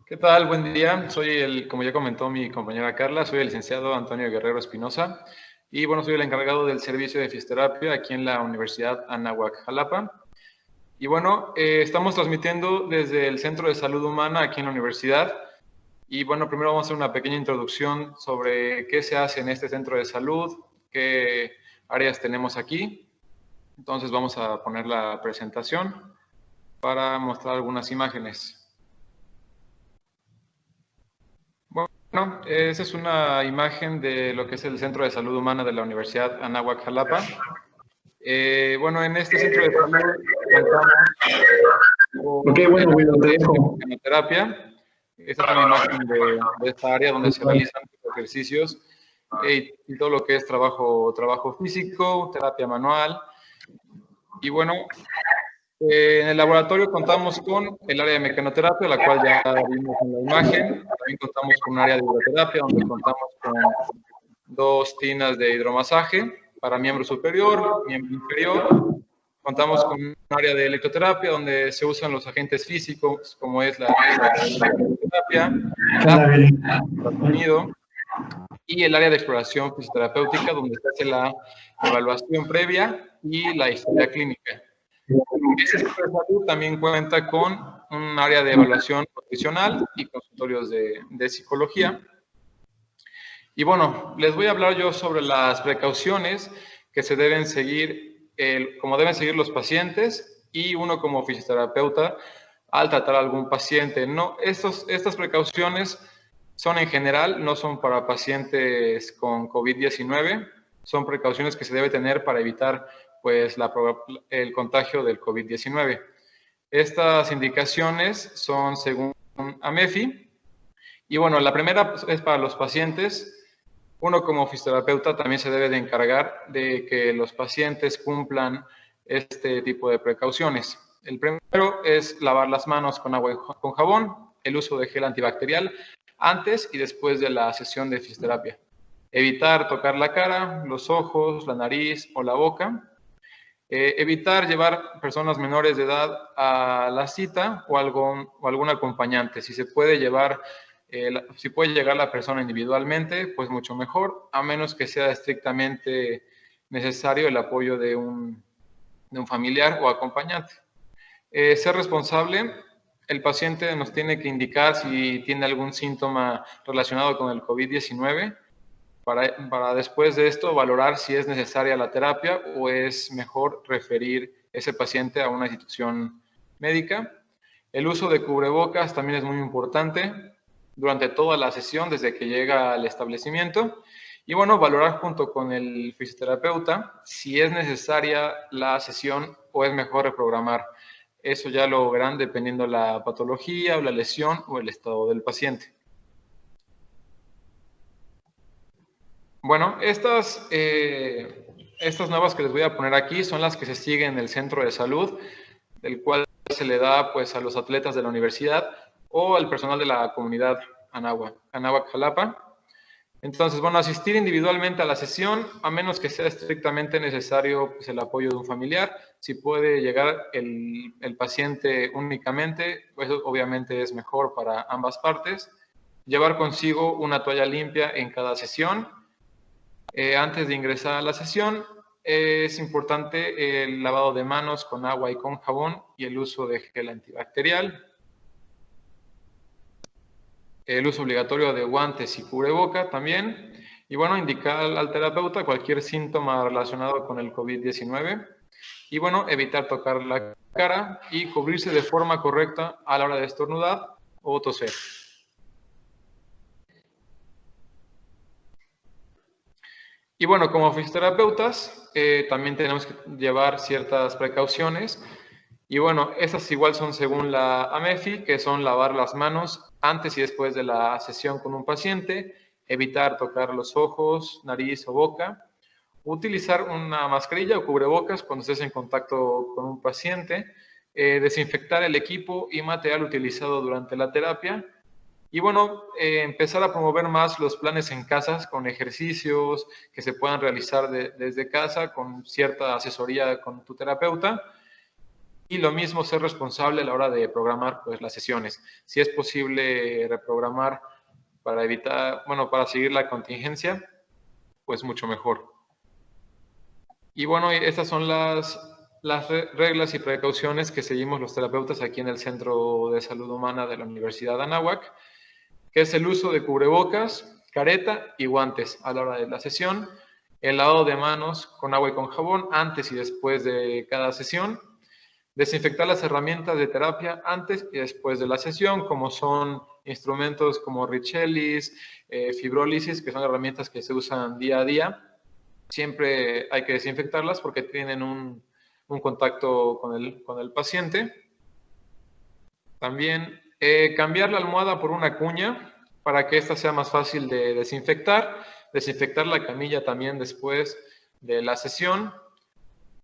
¿Qué tal? Buen día. Como ya comentó mi compañera Carla, soy el licenciado Antonio Guerrero Espinosa y bueno, soy el encargado del servicio de fisioterapia aquí en la Universidad Anáhuac, Jalapa. Y bueno, estamos transmitiendo desde el Centro de Salud Humana aquí en la universidad. Y bueno, primero vamos a hacer una pequeña introducción sobre qué se hace en este centro de salud, qué áreas tenemos aquí. Entonces vamos a poner la presentación para mostrar algunas imágenes. Bueno, esa es una imagen de lo que es el Centro de Salud Humana de la Universidad Anáhuac, Jalapa. Bueno, en este centro de salud contamos con te dejo. terapia. Esta es una imagen de esta área donde se realizan ejercicios y todo lo que es trabajo físico, terapia manual. Y bueno, en el laboratorio contamos con el área de mecanoterapia, la cual ya vimos en la imagen. También contamos con un área de hidroterapia, donde contamos con 2 tinas de hidromasaje para miembro superior, miembro inferior. Contamos con un área de electroterapia, donde se usan los agentes físicos, como es la electroterapia, el sonido, y el área de exploración fisioterapéutica, donde se hace la evaluación previa y la historia clínica. Este centro de salud también cuenta con un área de evaluación nutricional y consultorios de psicología. Y bueno, les voy a hablar yo sobre las precauciones que se deben seguir, como deben seguir los pacientes y uno como fisioterapeuta al tratar a algún paciente. No, estas precauciones son en general, no son para pacientes con COVID-19, son precauciones que se debe tener para evitar pues, el contagio del COVID-19. Estas indicaciones son según AMEFI. Y bueno, la primera es para los pacientes. Uno como fisioterapeuta también se debe de encargar de que los pacientes cumplan este tipo de precauciones. El primero es lavar las manos con agua y con jabón, el uso de gel antibacterial antes y después de la sesión de fisioterapia. Evitar tocar la cara, los ojos, la nariz o la boca. Evitar llevar personas menores de edad a la cita o algún acompañante. Si se puede llevar, si puede llegar la persona individualmente, pues mucho mejor, a menos que sea estrictamente necesario el apoyo de un familiar o acompañante. Ser responsable, el paciente nos tiene que indicar si tiene algún síntoma relacionado con el COVID-19 para después de esto valorar si es necesaria la terapia o es mejor referir ese paciente a una institución médica. El uso de cubrebocas también es muy importante durante toda la sesión desde que llega al establecimiento. Y bueno, valorar junto con el fisioterapeuta si es necesaria la sesión o es mejor reprogramar. Eso ya lo verán dependiendo la patología o la lesión o el estado del paciente. Bueno, estas nuevas que les voy a poner aquí son las que se siguen en el centro de salud, del cual se le da pues, a los atletas de la universidad o al personal de la comunidad Anáhuac, Jalapa. Entonces, bueno, asistir individualmente a la sesión, a menos que sea estrictamente necesario pues, el apoyo de un familiar. Si puede llegar el paciente únicamente, pues obviamente es mejor para ambas partes. Llevar consigo una toalla limpia en cada sesión. Antes de ingresar a la sesión, es importante el lavado de manos con agua y con jabón y el uso de gel antibacterial. El uso obligatorio de guantes y cubreboca también. Y bueno, indicar al terapeuta cualquier síntoma relacionado con el COVID-19. Y bueno, evitar tocar la cara y cubrirse de forma correcta a la hora de estornudar o toser. Y bueno, como fisioterapeutas también tenemos que llevar ciertas precauciones. Y bueno, esas igual son según la AMEFI, que son lavar las manos antes y después de la sesión con un paciente, evitar tocar los ojos, nariz o boca, utilizar una mascarilla o cubrebocas cuando estés en contacto con un paciente, desinfectar el equipo y material utilizado durante la terapia. Y bueno, empezar a promover más los planes en casas con ejercicios que se puedan realizar desde casa con cierta asesoría con tu terapeuta. y lo mismo ser responsable a la hora de programar pues, las sesiones. Si es posible reprogramar para evitar, bueno, para seguir la contingencia, pues mucho mejor. Y bueno, estas son las reglas y precauciones que seguimos los terapeutas aquí en el Centro de Salud Humana de la Universidad de Anáhuac, que es el uso de cubrebocas, careta y guantes a la hora de la sesión, el lavado de manos con agua y con jabón antes y después de cada sesión, desinfectar las herramientas de terapia antes y después de la sesión, como son instrumentos como Richelis, fibrólisis, que son herramientas que se usan día a día. Siempre hay que desinfectarlas porque tienen un contacto con el paciente. También cambiar la almohada por una cuña para que esta sea más fácil de desinfectar. Desinfectar la camilla también después de la sesión.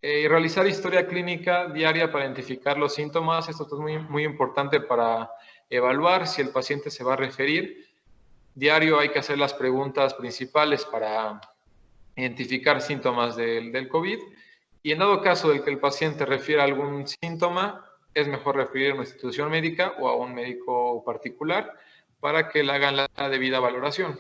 Y realizar historia clínica diaria para identificar los síntomas. Esto es muy importante para evaluar si el paciente se va a referir. Diario hay que hacer las preguntas principales para identificar síntomas del COVID, y en dado caso de que el paciente refiera algún síntoma, es mejor referir a una institución médica o a un médico particular para que le hagan la debida valoración.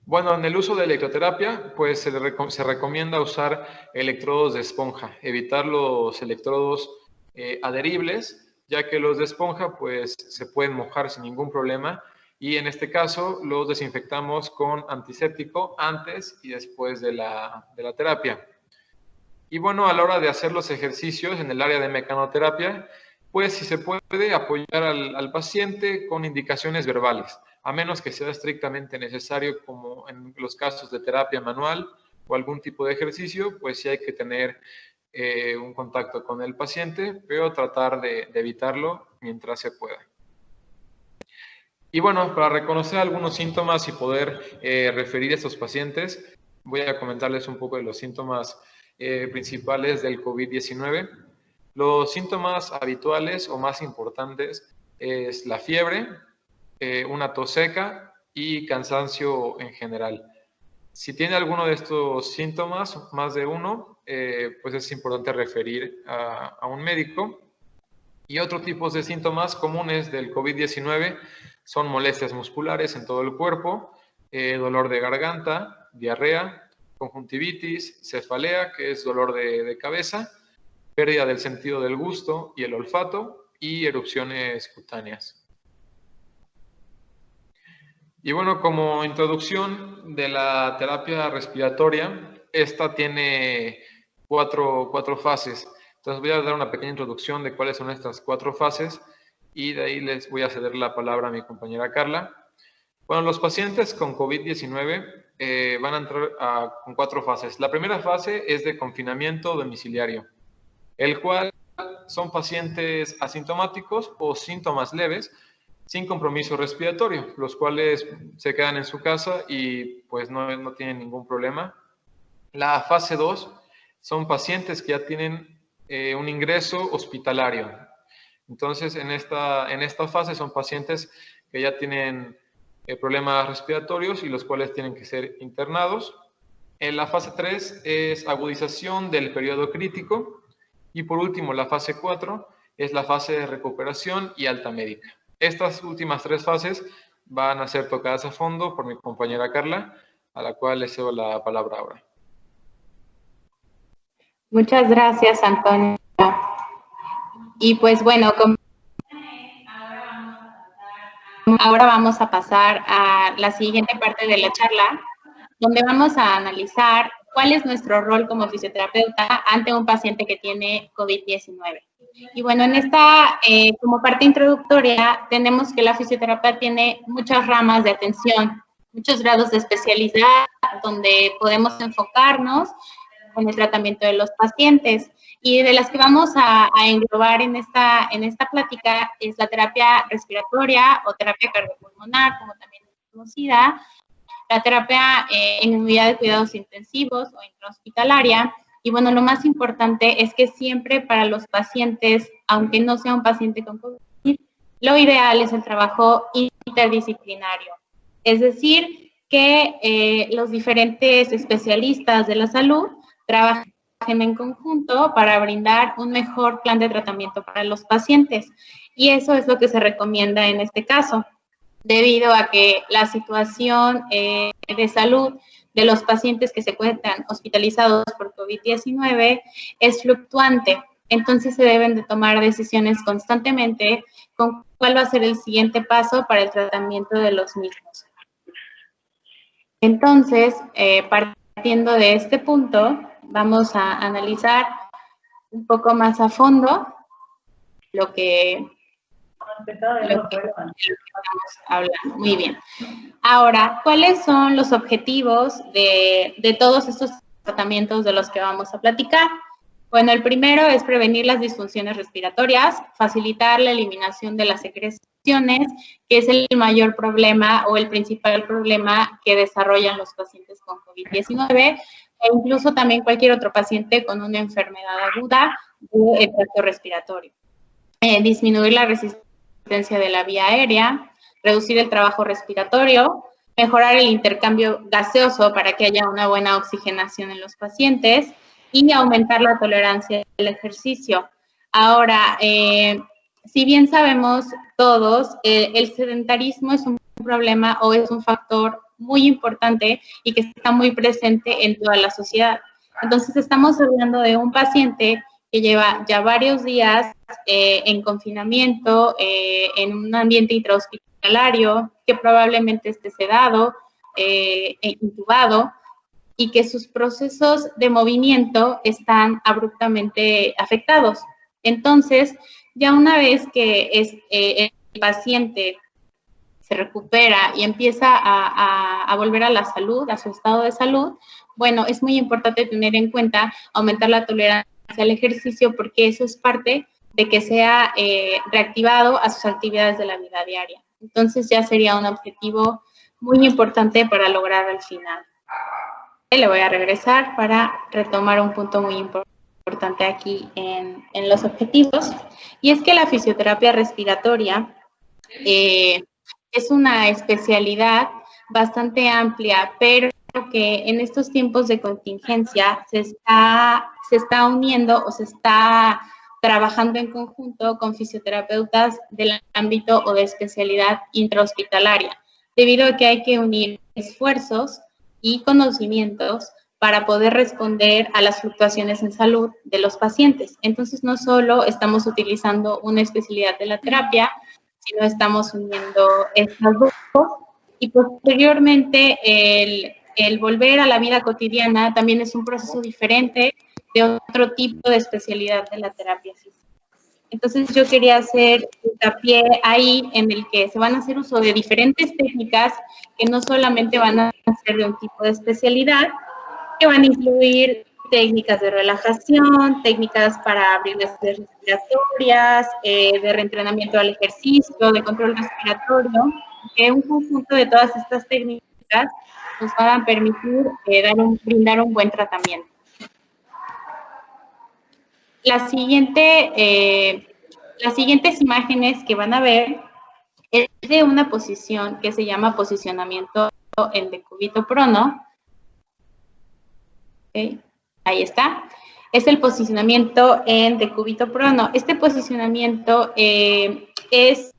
Bueno, en el uso de electroterapia, pues se recomienda usar electrodos de esponja, evitar los electrodos adheribles, ya que los de esponja pues se pueden mojar sin ningún problema, y en este caso los desinfectamos con antiséptico antes y después de la terapia. Y bueno, a la hora de hacer los ejercicios en el área de mecanoterapia, pues si se puede apoyar al paciente con indicaciones verbales, a menos que sea estrictamente necesario, como en los casos de terapia manual o algún tipo de ejercicio, pues sí hay que tener un contacto con el paciente, pero tratar de evitarlo mientras se pueda. Y bueno, para reconocer algunos síntomas y poder referir a estos pacientes, voy a comentarles un poco de los síntomas principales del COVID-19. Los síntomas habituales o más importantes es la fiebre, una tos seca y cansancio en general. Si tiene alguno de estos síntomas, más de uno, pues es importante referir a un médico. Y otros tipos de síntomas comunes del COVID-19 son molestias musculares en todo el cuerpo, dolor de garganta, diarrea, conjuntivitis, cefalea, que es dolor de cabeza, pérdida del sentido del gusto y el olfato, y erupciones cutáneas. Y bueno, como introducción de la terapia respiratoria, esta tiene cuatro fases. Entonces voy a dar una pequeña introducción de cuáles son estas 4 fases y de ahí les voy a ceder la palabra a mi compañera Carla. Bueno, los pacientes con COVID-19 van a entrar con 4 fases. La primera fase es de confinamiento domiciliario, el cual son pacientes asintomáticos o síntomas leves sin compromiso respiratorio, los cuales se quedan en su casa y pues no tienen ningún problema. La fase 2 son pacientes que ya tienen un ingreso hospitalario. Entonces, en esta fase son pacientes que ya tienen problemas respiratorios y los cuales tienen que ser internados. En la fase 3 es agudización del periodo crítico. Y por último, la fase 4 es la fase de recuperación y alta médica. Estas últimas 3 fases van a ser tocadas a fondo por mi compañera Carla, a la cual le cedo la palabra ahora. Muchas gracias, Antonio. Y pues bueno, ahora vamos a pasar a la siguiente parte de la charla, donde vamos a analizar cuál es nuestro rol como fisioterapeuta ante un paciente que tiene COVID-19. Y bueno, en esta, como parte introductoria, tenemos que la fisioterapia tiene muchas ramas de atención, muchos grados de especialidad, donde podemos enfocarnos en el tratamiento de los pacientes. Y de las que vamos a englobar en esta plática es la terapia respiratoria o terapia cardiopulmonar, como también es conocida, la terapia en unidad de cuidados intensivos o intrahospitalaria. Y bueno, lo más importante es que siempre para los pacientes, aunque no sea un paciente con COVID, lo ideal es el trabajo interdisciplinario. Es decir, que los diferentes especialistas de la salud trabajan en conjunto para brindar un mejor plan de tratamiento para los pacientes. Y eso es lo que se recomienda en este caso, debido a que la situación de salud de los pacientes que se encuentran hospitalizados por COVID-19 es fluctuante. Entonces se deben de tomar decisiones constantemente con cuál va a ser el siguiente paso para el tratamiento de los mismos. Entonces, partiendo de este punto, vamos a analizar un poco más a fondo lo que estamos hablando. Muy bien. Ahora, ¿cuáles son los objetivos de todos estos tratamientos de los que vamos a platicar? Bueno, el primero es prevenir las disfunciones respiratorias, facilitar la eliminación de las secreciones, que es el mayor problema o el principal problema que desarrollan los pacientes con COVID-19, e incluso también cualquier otro paciente con una enfermedad aguda del tracto respiratorio. Disminuir la resistencia de la vía aérea, reducir el trabajo respiratorio, mejorar el intercambio gaseoso para que haya una buena oxigenación en los pacientes y aumentar la tolerancia al ejercicio. Ahora, si bien sabemos todos, el sedentarismo es un problema o es un factor muy importante y que está muy presente en toda la sociedad. Entonces, estamos hablando de un paciente que lleva ya varios días en confinamiento, en un ambiente intrahospitalario, que probablemente esté sedado, intubado, y que sus procesos de movimiento están abruptamente afectados. Entonces, ya una vez que el paciente se recupera y empieza a volver a la salud, a su estado de salud, bueno, es muy importante tener en cuenta aumentar la tolerancia al ejercicio, porque eso es parte de que sea reactivado a sus actividades de la vida diaria. Entonces, ya sería un objetivo muy importante para lograr al final. Le voy a regresar para retomar un punto muy importante aquí en los objetivos, y es que la fisioterapia respiratoria es una especialidad bastante amplia, pero que en estos tiempos de contingencia se está uniendo o se está trabajando en conjunto con fisioterapeutas del ámbito o de especialidad intrahospitalaria, debido a que hay que unir esfuerzos y conocimientos para poder responder a las fluctuaciones en salud de los pacientes. Entonces, no solo estamos utilizando una especialidad de la terapia, sino estamos uniendo estas dos, y posteriormente el volver a la vida cotidiana también es un proceso diferente de otro tipo de especialidad de la terapia física. Entonces, yo quería hacer hincapié ahí en el que se van a hacer uso de diferentes técnicas que no solamente van a ser de un tipo de especialidad, que van a incluir técnicas de relajación, técnicas para abrir las vías respiratorias, de reentrenamiento al ejercicio, de control respiratorio, que un conjunto de todas estas técnicas nos van a permitir brindar un buen tratamiento. Las siguientes imágenes que van a ver es de una posición que se llama posicionamiento en decúbito prono. Okay. Ahí está. Es el posicionamiento en decúbito prono. Este posicionamiento es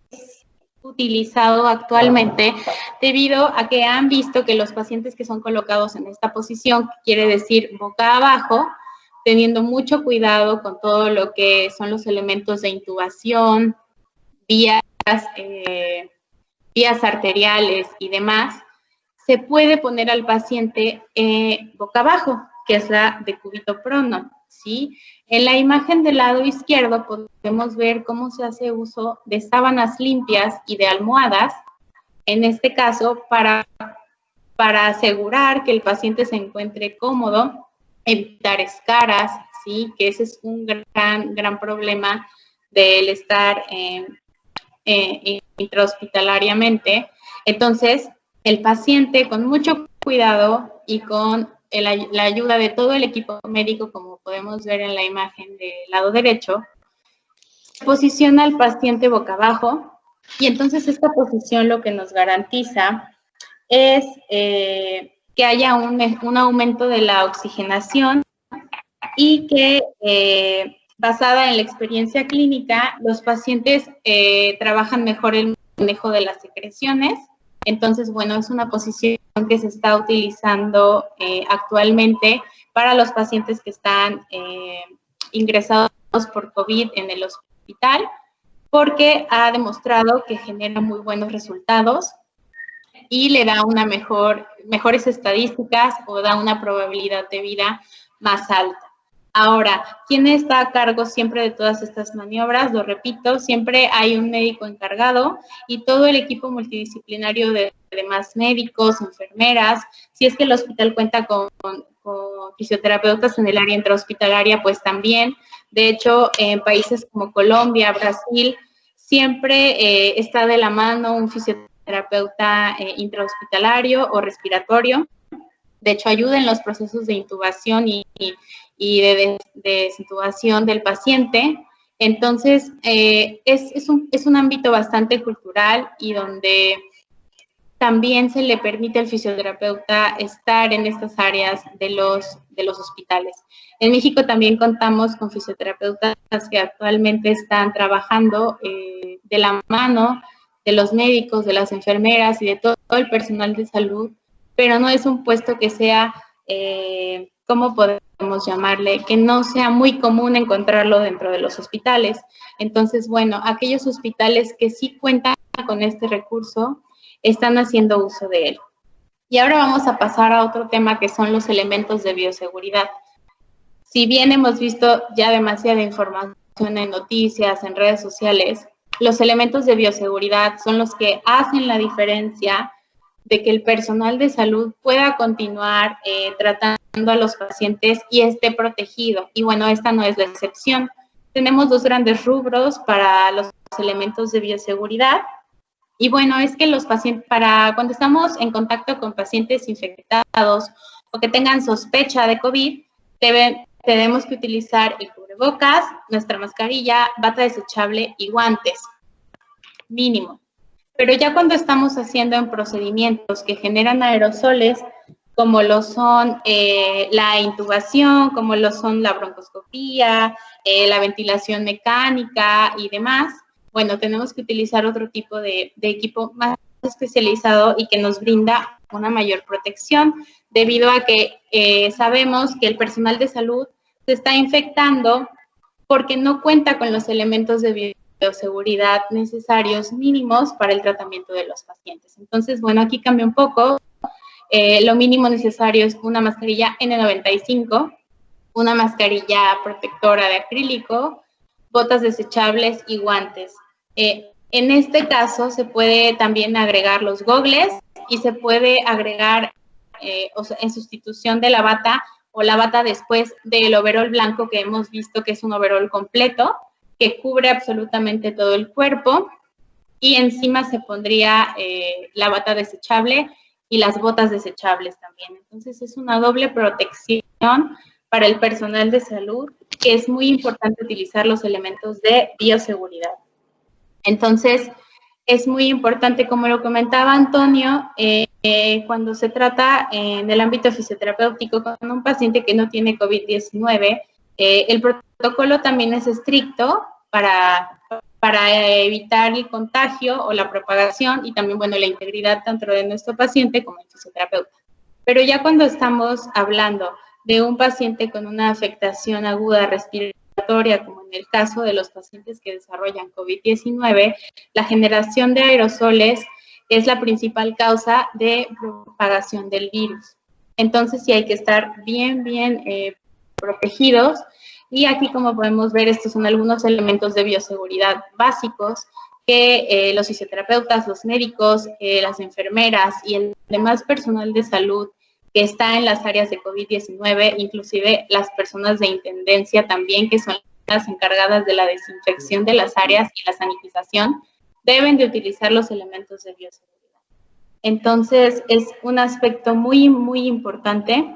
utilizado actualmente debido a que han visto que los pacientes que son colocados en esta posición, quiere decir boca abajo, teniendo mucho cuidado con todo lo que son los elementos de intubación, vías arteriales y demás, se puede poner al paciente boca abajo, que es la decúbito prono, ¿sí? En la imagen del lado izquierdo podemos ver cómo se hace uso de sábanas limpias y de almohadas, en este caso para asegurar que el paciente se encuentre cómodo, evitar escaras, ¿sí? Que ese es un gran problema del estar intrahospitalariamente. Entonces, el paciente con mucho cuidado y con la ayuda de todo el equipo médico, como podemos ver en la imagen del lado derecho, posiciona al paciente boca abajo, y entonces esta posición lo que nos garantiza es que haya un aumento de la oxigenación y que basada en la experiencia clínica, los pacientes trabajan mejor el manejo de las secreciones. Entonces, bueno, es una posición que se está utilizando actualmente para los pacientes que están ingresados por COVID en el hospital, porque ha demostrado que genera muy buenos resultados y le da una mejores estadísticas o da una probabilidad de vida más alta. Ahora, ¿quién está a cargo siempre de todas estas maniobras? Lo repito, siempre hay un médico encargado y todo el equipo multidisciplinario de demás médicos, enfermeras. Si es que el hospital cuenta con fisioterapeutas en el área intrahospitalaria, pues también. De hecho, en países como Colombia, Brasil, siempre está de la mano un fisioterapeuta intrahospitalario o respiratorio. De hecho, ayuda en los procesos de intubación y de desintubación del paciente. Entonces, es un ámbito bastante cultural y donde también se le permite al fisioterapeuta estar en estas áreas de los hospitales. En México también contamos con fisioterapeutas que actualmente están trabajando de la mano de los médicos, de las enfermeras y de todo el personal de salud, pero no es un puesto que sea, ¿cómo podemos llamarle? Que no sea muy común encontrarlo dentro de los hospitales. Entonces, bueno, aquellos hospitales que sí cuentan con este recurso están haciendo uso de él. Y ahora vamos a pasar a otro tema que son los elementos de bioseguridad. Si bien hemos visto ya demasiada información en noticias, en redes sociales, los elementos de bioseguridad son los que hacen la diferencia de que el personal de salud pueda continuar tratando a los pacientes y esté protegido. Y bueno, esta no es la excepción. Tenemos dos grandes rubros para los elementos de bioseguridad. Y bueno, es que los pacientes, cuando estamos en contacto con pacientes infectados o que tengan sospecha de COVID, tenemos que utilizar el cubrebocas, nuestra mascarilla, bata desechable y guantes, mínimo. Pero ya cuando estamos haciendo en procedimientos que generan aerosoles, como lo son la intubación, como lo son la broncoscopía, la ventilación mecánica y demás, bueno, tenemos que utilizar otro tipo de equipo más especializado y que nos brinda una mayor protección, debido a que sabemos que el personal de salud se está infectando porque no cuenta con los elementos de bioseguridad necesarios mínimos para el tratamiento de los pacientes. Entonces, bueno, aquí cambia un poco. Lo mínimo necesario es una mascarilla N95, una mascarilla protectora de acrílico, botas desechables y guantes. En este caso se puede también agregar los gogles y se puede agregar en sustitución de la bata o la bata después del overol blanco que hemos visto que es un overol completo que cubre absolutamente todo el cuerpo, y encima se pondría la bata desechable y las botas desechables también. Entonces es una doble protección para el personal de salud, que es muy importante utilizar los elementos de bioseguridad. Entonces, es muy importante, como lo comentaba Antonio, cuando se trata en el ámbito fisioterapéutico con un paciente que no tiene COVID-19, el protocolo también es estricto para evitar el contagio o la propagación y también, bueno, la integridad tanto de nuestro paciente como el fisioterapeuta. Pero ya cuando estamos hablando de un paciente con una afectación aguda respiratoria, como en el caso de los pacientes que desarrollan COVID-19, la generación de aerosoles es la principal causa de propagación del virus. Entonces sí hay que estar bien protegidos. Y aquí, como podemos ver, estos son algunos elementos de bioseguridad básicos que los fisioterapeutas, los médicos, las enfermeras y el demás personal de salud que está en las áreas de COVID-19, inclusive las personas de intendencia también, que son las encargadas de la desinfección de las áreas y la sanitización, deben de utilizar los elementos de bioseguridad. Entonces, es un aspecto muy importante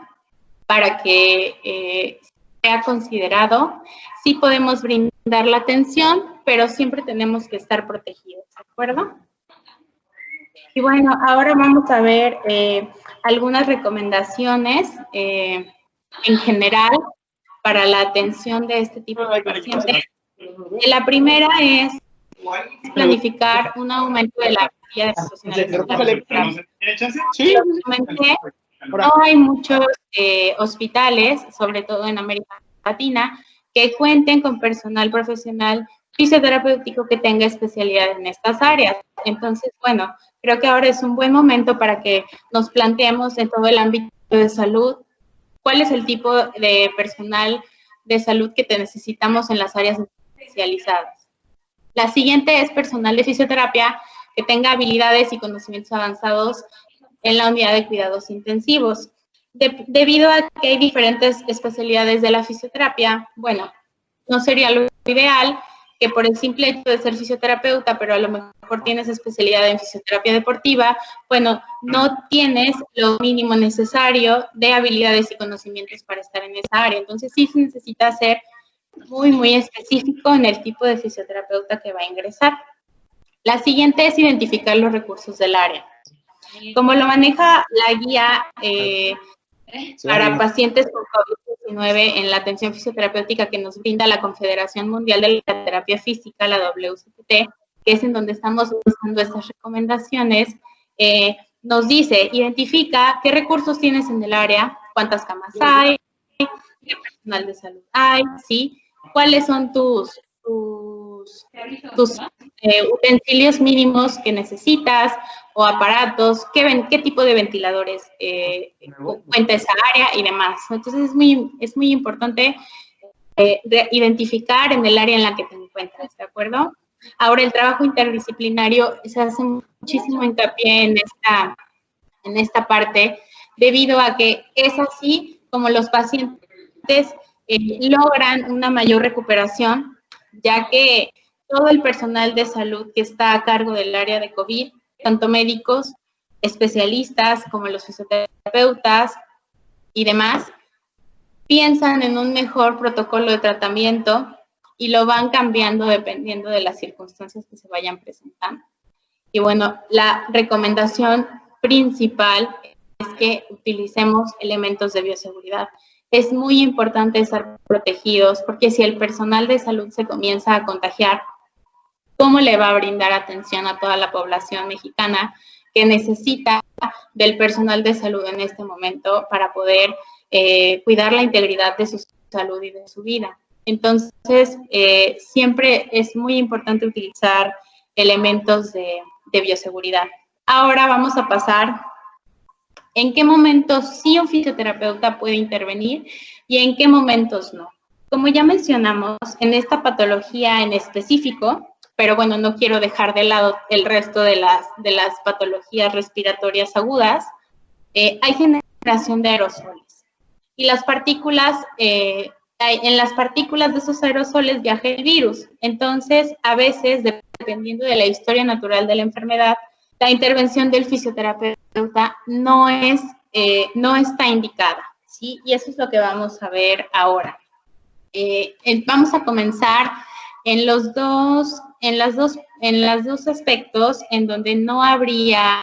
para que sea considerado. Sí podemos brindar la atención, pero siempre tenemos que estar protegidos, ¿de acuerdo? Y bueno, ahora vamos a ver algunas recomendaciones en general para la atención de este tipo de pacientes. La primera es planificar un aumento de la cantidad de profesionales. No hay muchos hospitales, sobre todo en América Latina, que cuenten con personal profesional fisioterapéutico que tenga especialidad en estas áreas. Entonces, bueno, creo que ahora es un buen momento para que nos planteemos en todo el ámbito de salud cuál es el tipo de personal de salud que necesitamos en las áreas especializadas. La siguiente es personal de fisioterapia que tenga habilidades y conocimientos avanzados en la unidad de cuidados intensivos. Debido a que hay diferentes especialidades de la fisioterapia, bueno, no sería lo ideal que por el simple hecho de ser fisioterapeuta, pero a lo mejor tienes especialidad en fisioterapia deportiva, bueno, no tienes lo mínimo necesario de habilidades y conocimientos para estar en esa área. Entonces sí se necesita ser muy específico en el tipo de fisioterapeuta que va a ingresar. La siguiente es identificar los recursos del área. Como lo maneja la guía para pacientes con COVID-19 en la atención fisioterapéutica que nos brinda la Confederación Mundial de la Terapia Física, la WCT, que es en donde estamos usando estas recomendaciones, nos dice, identifica qué recursos tienes en el área, cuántas camas hay, qué personal de salud hay, ¿sí? ¿Cuáles son tus utensilios mínimos que necesitas o aparatos? ¿Qué tipo de ventiladores cuenta esa área y demás? Entonces es muy importante identificar en el área en la que te encuentras, ¿de acuerdo? Ahora, el trabajo interdisciplinario se hace muchísimo hincapié en esta parte, debido a que es así como los pacientes logran una mayor recuperación, ya que todo el personal de salud que está a cargo del área de COVID, tanto médicos, especialistas como los fisioterapeutas y demás, piensan en un mejor protocolo de tratamiento y lo van cambiando dependiendo de las circunstancias que se vayan presentando. Y bueno, la recomendación principal es que utilicemos elementos de bioseguridad. Es muy importante estar protegidos, porque si el personal de salud se comienza a contagiar, ¿cómo le va a brindar atención a toda la población mexicana que necesita del personal de salud en este momento para poder cuidar la integridad de su salud y de su vida? Entonces, siempre es muy importante utilizar elementos de bioseguridad. Ahora vamos a pasar en qué momentos sí un fisioterapeuta puede intervenir y en qué momentos no. Como ya mencionamos, en esta patología en específico, pero bueno, no quiero dejar de lado el resto de las patologías respiratorias agudas, hay generación de aerosoles. Y las partículas, en las partículas de esos aerosoles viaja el virus. Entonces, a veces, dependiendo de la historia natural de la enfermedad, la intervención del fisioterapeuta no está indicada, ¿sí? Y eso es lo que vamos a ver ahora. Vamos a comenzar en los dos aspectos en donde no habría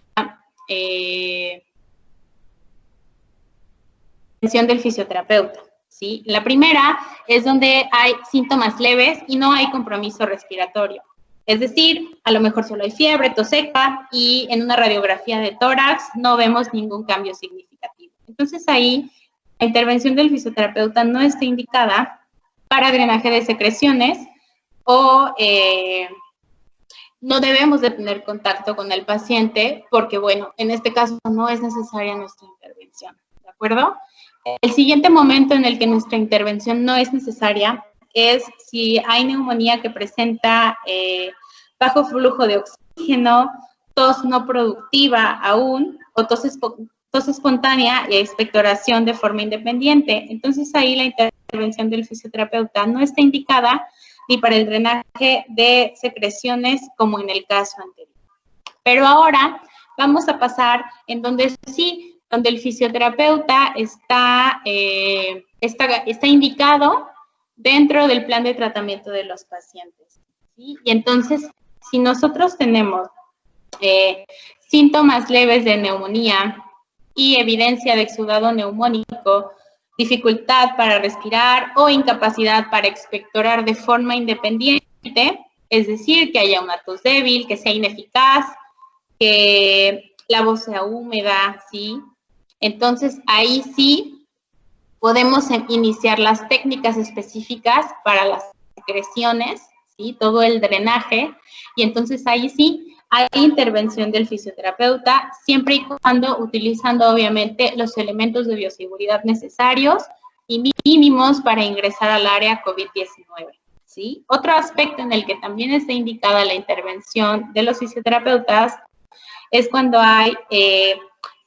intervención del fisioterapeuta, ¿sí? La primera es donde hay síntomas leves y no hay compromiso respiratorio. Es decir, a lo mejor solo hay fiebre, tos seca y en una radiografía de tórax no vemos ningún cambio significativo. Entonces ahí la intervención del fisioterapeuta no está indicada para drenaje de secreciones o no debemos de tener contacto con el paciente porque, bueno, en este caso no es necesaria nuestra intervención, ¿de acuerdo? El siguiente momento en el que nuestra intervención no es necesaria es si hay neumonía que presenta bajo flujo de oxígeno, tos no productiva aún, o tos espontánea y expectoración de forma independiente. Entonces ahí la intervención del fisioterapeuta no está indicada ni para el drenaje de secreciones como en el caso anterior. Pero ahora vamos a pasar en donde sí, donde el fisioterapeuta está indicado dentro del plan de tratamiento de los pacientes, ¿sí? Y entonces, si nosotros tenemos síntomas leves de neumonía y evidencia de exudado neumónico dificultad para respirar o incapacidad para expectorar de forma independiente, es decir, que haya una tos débil, que sea ineficaz, que la voz sea húmeda, ¿sí? Entonces, ahí sí podemos iniciar las técnicas específicas para las secreciones, ¿sí? Todo el drenaje, y entonces ahí sí hay intervención del fisioterapeuta, siempre y cuando utilizando obviamente los elementos de bioseguridad necesarios y mínimos para ingresar al área COVID-19, ¿sí? Otro aspecto en el que también está indicada la intervención de los fisioterapeutas es cuando hay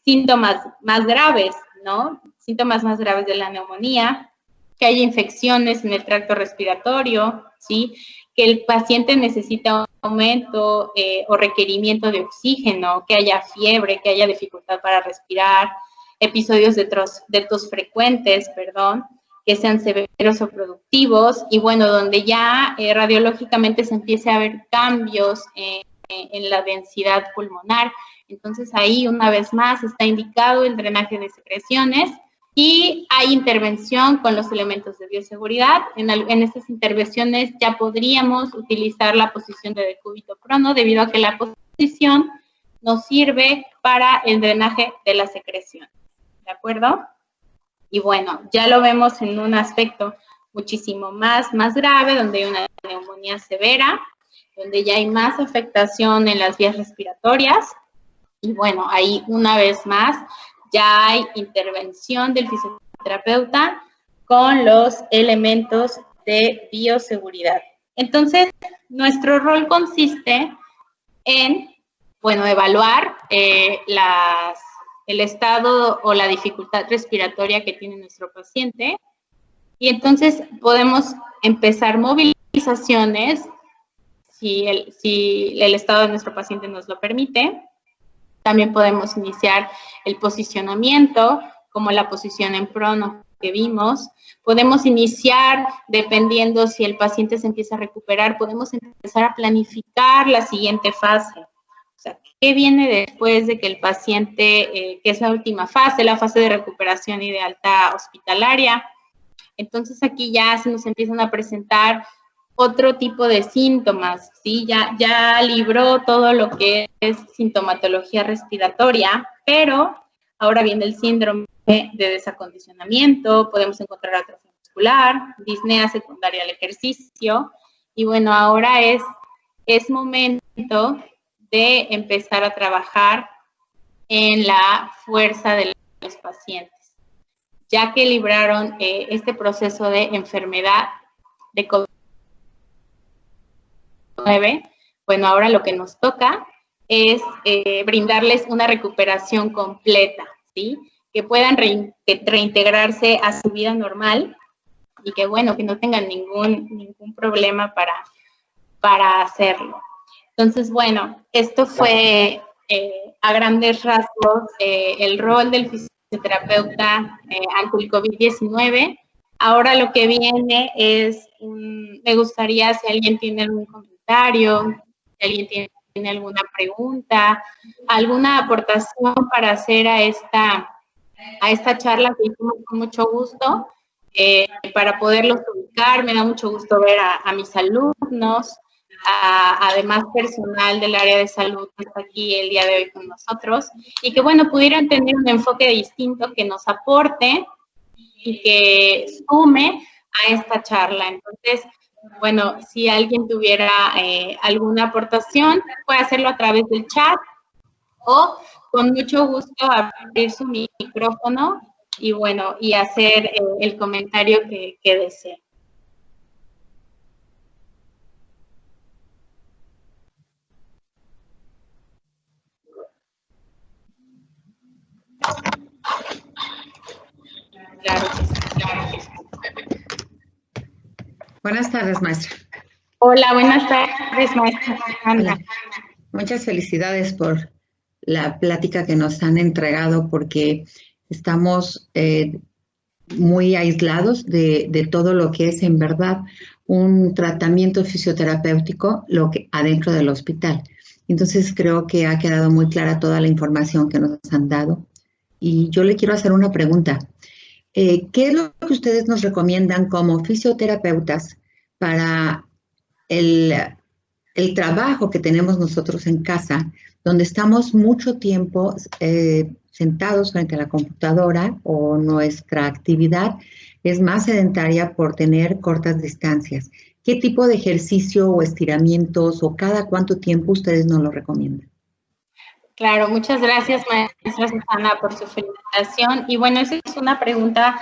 síntomas más graves, ¿no? Síntomas más graves de la neumonía, que haya infecciones en el tracto respiratorio, ¿sí? Que el paciente necesita un aumento o requerimiento de oxígeno, que haya fiebre, que haya dificultad para respirar, episodios de tos frecuentes, que sean severos o productivos, y bueno, donde ya radiológicamente se empiece a ver cambios en la densidad pulmonar. Entonces ahí una vez más está indicado el drenaje de secreciones y hay intervención con los elementos de bioseguridad. En estas intervenciones ya podríamos utilizar la posición de decúbito prono debido a que la posición nos sirve para el drenaje de la secreción. ¿De acuerdo? Y bueno, ya lo vemos en un aspecto muchísimo más grave, donde hay una neumonía severa, donde ya hay más afectación en las vías respiratorias. Y bueno, ahí una vez más ya hay intervención del fisioterapeuta con los elementos de bioseguridad. Entonces, nuestro rol consiste en, bueno, evaluar el estado o la dificultad respiratoria que tiene nuestro paciente. Y entonces podemos empezar movilizaciones si el estado de nuestro paciente nos lo permite. También podemos iniciar el posicionamiento, como la posición en prono que vimos. Podemos iniciar, dependiendo si el paciente se empieza a recuperar, podemos empezar a planificar la siguiente fase. O sea, ¿qué viene después de que el paciente, que es la última fase, la fase de recuperación y de alta hospitalaria? Entonces aquí ya se nos empiezan a presentar otro tipo de síntomas, ¿sí? Ya libró todo lo que es sintomatología respiratoria, pero ahora viene el síndrome de desacondicionamiento, podemos encontrar atrofia muscular, disnea secundaria al ejercicio, y bueno, ahora es momento de empezar a trabajar en la fuerza de los pacientes, ya que libraron este proceso de enfermedad de COVID-19. Bueno, ahora lo que nos toca es brindarles una recuperación completa, ¿sí? Que puedan reintegrarse a su vida normal y que, bueno, que no tengan ningún problema para hacerlo. Entonces, bueno, esto fue a grandes rasgos el rol del fisioterapeuta ante el COVID-19. Ahora lo que viene es, me gustaría si alguien tiene algún comentario, si alguien tiene alguna pregunta, alguna aportación para hacer a esta charla que hicimos con mucho gusto, para poderlos ubicar. Me da mucho gusto ver a mis alumnos, además personal del área de salud que está aquí el día de hoy con nosotros, y que, bueno, pudieran tener un enfoque distinto que nos aporte y que sume a esta charla. Entonces, bueno, si alguien tuviera alguna aportación, puede hacerlo a través del chat o con mucho gusto abrir su micrófono y, bueno, y hacer el comentario que desee. Claro que sí, claro que sí. Buenas tardes, maestra. Hola, buenas tardes, maestra. Hola. Muchas felicidades por la plática que nos han entregado, porque estamos muy aislados de todo lo que es en verdad un tratamiento fisioterapéutico adentro del hospital. Entonces creo que ha quedado muy clara toda la información que nos han dado. Y yo le quiero hacer una pregunta. ¿qué es lo que ustedes nos recomiendan como fisioterapeutas para el trabajo que tenemos nosotros en casa, donde estamos mucho tiempo sentados frente a la computadora o nuestra actividad es más sedentaria por tener cortas distancias? ¿Qué tipo de ejercicio o estiramientos o cada cuánto tiempo ustedes nos lo recomiendan? Claro, muchas gracias, maestra Susana, por su felicitación. Y bueno, esa es una pregunta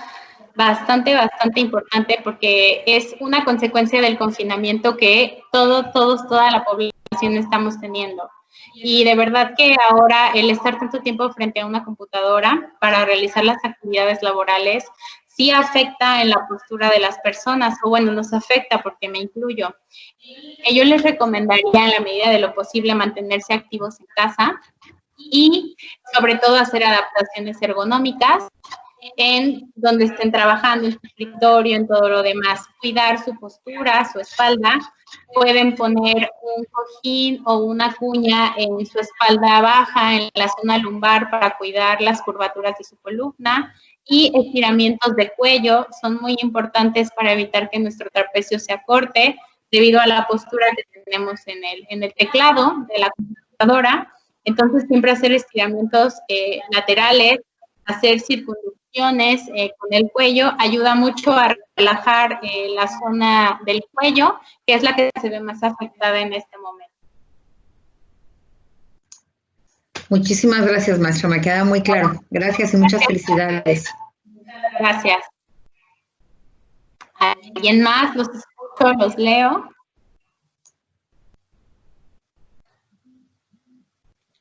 bastante importante porque es una consecuencia del confinamiento que toda la población estamos teniendo. Y de verdad que ahora el estar tanto tiempo frente a una computadora para realizar las actividades laborales sí afecta en la postura de las personas, o bueno, nos afecta porque me incluyo. Yo les recomendaría en la medida de lo posible mantenerse activos en casa y sobre todo hacer adaptaciones ergonómicas en donde estén trabajando, en su escritorio, en todo lo demás. Cuidar su postura, su espalda. Pueden poner un cojín o una cuña en su espalda baja, en la zona lumbar, para cuidar las curvaturas de su columna. Y estiramientos de cuello son muy importantes para evitar que nuestro trapecio se acorte debido a la postura que tenemos en el teclado de la computadora. Entonces, siempre hacer estiramientos laterales, hacer circunducciones con el cuello, ayuda mucho a relajar la zona del cuello, que es la que se ve más afectada en este momento. Muchísimas gracias, maestra, me queda muy claro. Gracias y muchas felicidades. Gracias. ¿Alguien más? Los escucho, los leo.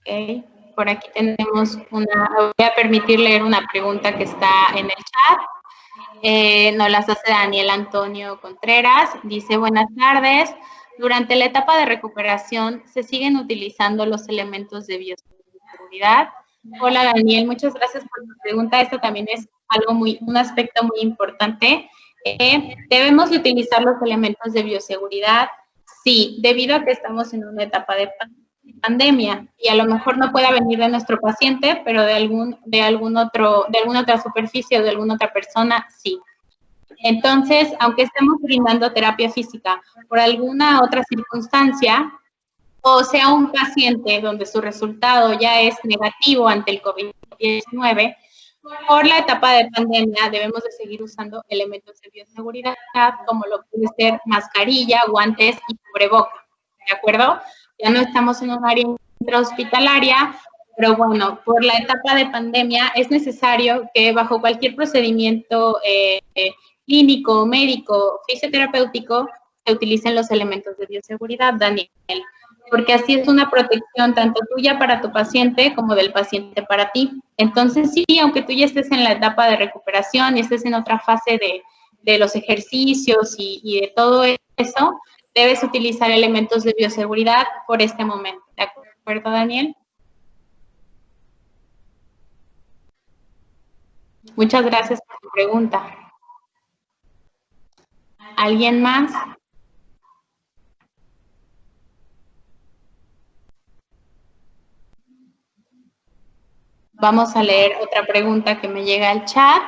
Okay. Por aquí tenemos voy a permitir leer una pregunta que está en el chat. Nos las hace Daniel Antonio Contreras. Dice, buenas tardes. Durante la etapa de recuperación, ¿se siguen utilizando los elementos de bioseguridad? Hola, Daniel, muchas gracias por tu pregunta. Esto también es un aspecto muy importante. ¿Debemos utilizar los elementos de bioseguridad? Sí, debido a que estamos en una etapa de pandemia y a lo mejor no pueda venir de nuestro paciente, pero de alguna otra superficie o de alguna otra persona, sí. Entonces, aunque estemos brindando terapia física por alguna otra circunstancia, o sea un paciente donde su resultado ya es negativo ante el COVID-19, por la etapa de pandemia debemos de seguir usando elementos de bioseguridad como lo puede ser mascarilla, guantes y cubreboca, ¿de acuerdo? Ya no estamos en un área intrahospitalaria, pero bueno, por la etapa de pandemia es necesario que bajo cualquier procedimiento clínico, médico, fisioterapéutico, se utilicen los elementos de bioseguridad, Daniel, porque así es una protección tanto tuya para tu paciente como del paciente para ti. Entonces, sí, aunque tú ya estés en la etapa de recuperación y estés en otra fase de los ejercicios y de todo eso, debes utilizar elementos de bioseguridad por este momento. ¿De acuerdo, Daniel? Muchas gracias por tu pregunta. ¿Alguien más? Vamos a leer otra pregunta que me llega al chat.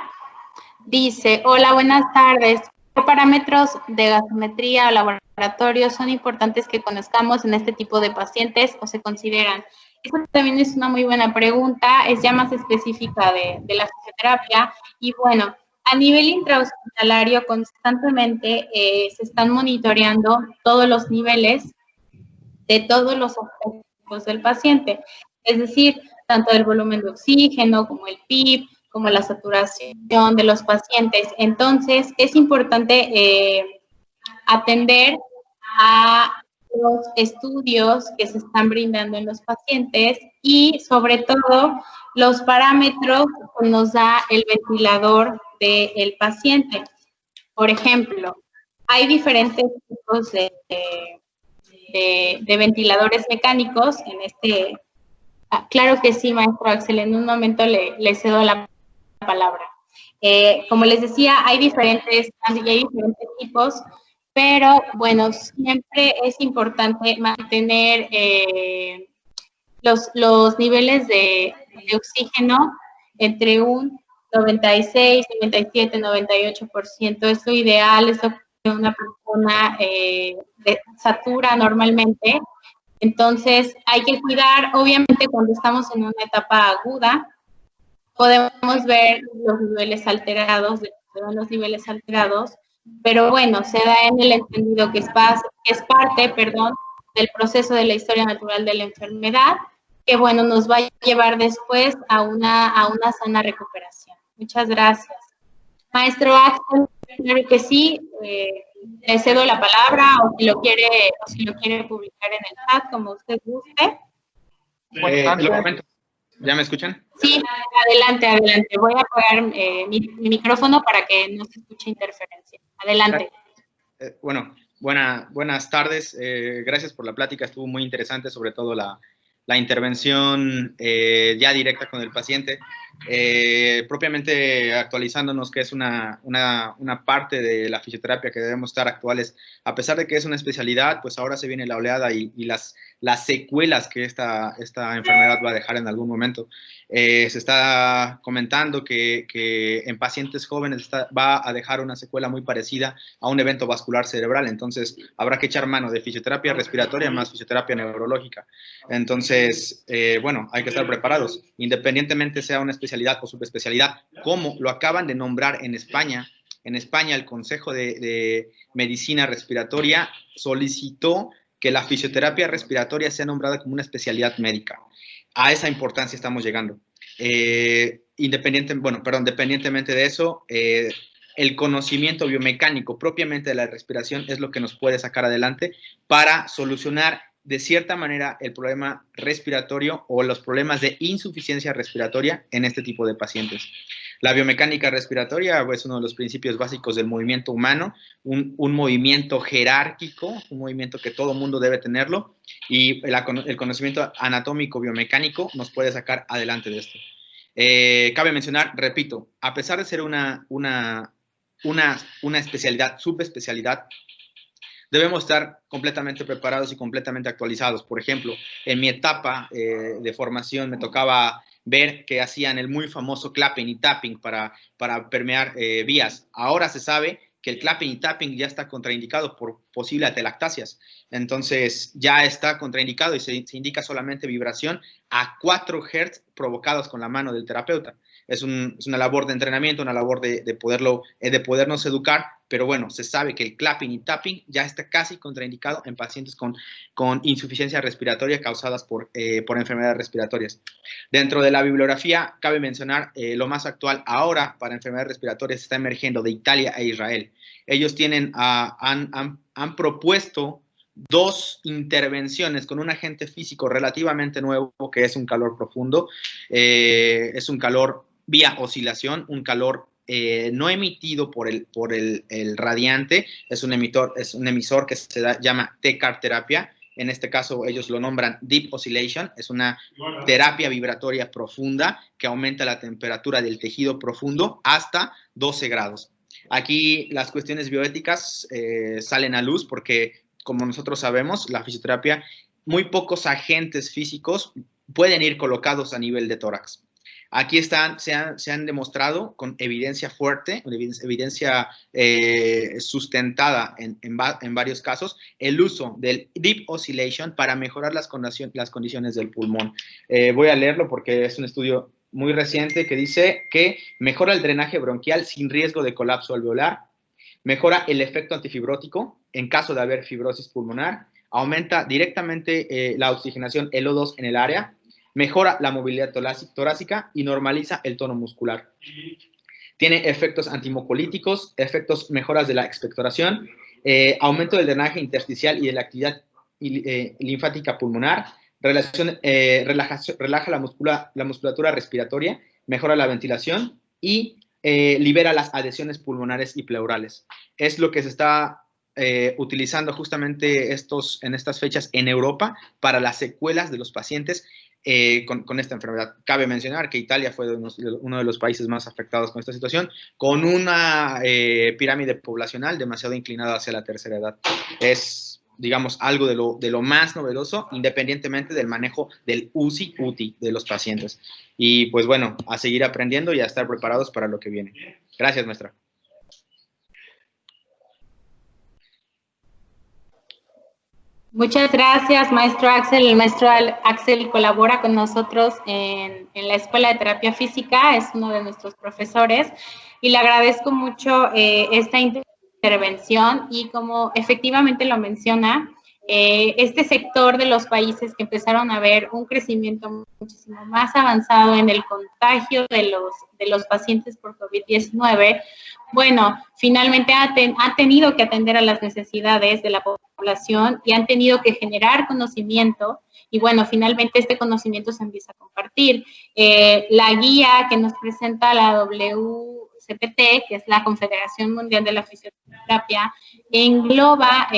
Dice, hola, buenas tardes. ¿Qué parámetros de gasometría o laboratorio son importantes que conozcamos en este tipo de pacientes o se consideran? Esa también es una muy buena pregunta, es ya más específica de la fisioterapia. Y bueno, a nivel intrahospitalario constantemente se están monitoreando todos los niveles de todos los aspectos del paciente. Es decir, tanto el volumen de oxígeno como el PIB, como la saturación de los pacientes. Entonces, es importante atender a los estudios que se están brindando en los pacientes y, sobre todo, los parámetros que nos da el ventilador del paciente. Por ejemplo, hay diferentes tipos de ventiladores mecánicos en este... claro que sí, maestro Axel, en un momento le cedo la palabra. Como les decía, hay diferentes tipos, pero bueno, siempre es importante mantener los niveles de oxígeno entre un 96, 97, 98%. Es lo ideal, es lo que una persona satura normalmente. Entonces, hay que cuidar, obviamente, cuando estamos en una etapa aguda, podemos ver los niveles alterados, pero bueno, se da en el entendido que es parte del proceso de la historia natural de la enfermedad, que bueno, nos va a llevar después a una sana recuperación. Muchas gracias. Maestro Axel, claro que sí, le cedo la palabra o si lo quiere publicar en el chat, como usted guste. ¿Ya me escuchan? Sí, adelante. Voy a apagar mi micrófono para que no se escuche interferencia. Adelante. Buenas tardes. Gracias por la plática, estuvo muy interesante, sobre todo la intervención ya directa con el paciente, propiamente actualizándonos que es una parte de la fisioterapia que debemos estar actuales, a pesar de que es una especialidad, pues ahora se viene la oleada y las secuelas que esta enfermedad va a dejar en algún momento. Se está comentando que en pacientes jóvenes va a dejar una secuela muy parecida a un evento vascular cerebral, entonces habrá que echar mano de fisioterapia respiratoria más fisioterapia neurológica. Entonces, bueno, hay que estar preparados, independientemente sea una especialidad o subespecialidad, como lo acaban de nombrar en España. En España, el Consejo de Medicina Respiratoria solicitó que la fisioterapia respiratoria sea nombrada como una especialidad médica. A esa importancia estamos llegando. Independientemente de eso, el conocimiento biomecánico propiamente de la respiración es lo que nos puede sacar adelante para solucionar de cierta manera el problema respiratorio o los problemas de insuficiencia respiratoria en este tipo de pacientes. La biomecánica respiratoria es uno de los principios básicos del movimiento humano, un movimiento jerárquico, un movimiento que todo mundo debe tenerlo, y el conocimiento anatómico biomecánico nos puede sacar adelante de esto. Cabe mencionar, repito, a pesar de ser una especialidad, subespecialidad, debemos estar completamente preparados y completamente actualizados. Por ejemplo, en mi etapa de formación me tocaba ver que hacían el muy famoso clapping y tapping para permear vías. Ahora se sabe que el clapping y tapping ya está contraindicado por posible atelectasias. Entonces, ya está contraindicado y se indica solamente vibración a 4 Hz provocados con la mano del terapeuta. Es una labor de entrenamiento, una labor de podernos educar, pero bueno, se sabe que el clapping y tapping ya está casi contraindicado en pacientes con insuficiencia respiratoria causadas por enfermedades respiratorias. Dentro de la bibliografía, cabe mencionar lo más actual ahora para enfermedades respiratorias está emergiendo de Italia e Israel. Ellos han propuesto 2 intervenciones con un agente físico relativamente nuevo, que es un calor profundo, es un calor vía oscilación, un calor no emitido por el radiante, es un emisor que se llama TCAR terapia. En este caso ellos lo nombran Deep Oscillation, es una terapia vibratoria profunda que aumenta la temperatura del tejido profundo hasta 12 grados. Aquí las cuestiones bioéticas salen a luz porque, como nosotros sabemos, la fisioterapia, muy pocos agentes físicos pueden ir colocados a nivel de tórax. Aquí se han demostrado con evidencia fuerte, evidencia sustentada en varios casos, el uso del Deep Oscillation para mejorar las condiciones del pulmón. Voy a leerlo porque es un estudio muy reciente que dice que mejora el drenaje bronquial sin riesgo de colapso alveolar, mejora el efecto antifibrótico en caso de haber fibrosis pulmonar, aumenta directamente la oxigenación, el O2 en el área, mejora la movilidad torácica y normaliza el tono muscular. Tiene efectos antimocolíticos, mejoras de la expectoración, aumento del drenaje intersticial y de la actividad linfática pulmonar, relaja la musculatura respiratoria, mejora la ventilación y libera las adhesiones pulmonares y pleurales. Es lo que se está utilizando justamente en estas fechas en Europa para las secuelas de los pacientes con esta enfermedad. Cabe mencionar que Italia fue uno de los países más afectados con esta situación, con una pirámide poblacional demasiado inclinada hacia la tercera edad. Es digamos, algo de lo más novedoso, independientemente del manejo del UCI-UTI de los pacientes. Y pues bueno, a seguir aprendiendo y a estar preparados para lo que viene. Gracias, maestra. Muchas gracias, maestro Axel. El maestro Axel colabora con nosotros en la Escuela de Terapia Física, es uno de nuestros profesores, y le agradezco mucho esta intervención y como efectivamente lo menciona, este sector de los países que empezaron a ver un crecimiento muchísimo más avanzado en el contagio de los pacientes por COVID-19, bueno, finalmente ha tenido que atender a las necesidades de la población y han tenido que generar conocimiento y bueno, finalmente este conocimiento se empieza a compartir. La guía que nos presenta la WCPT, que es la Confederación Mundial de la Fisioterapia, engloba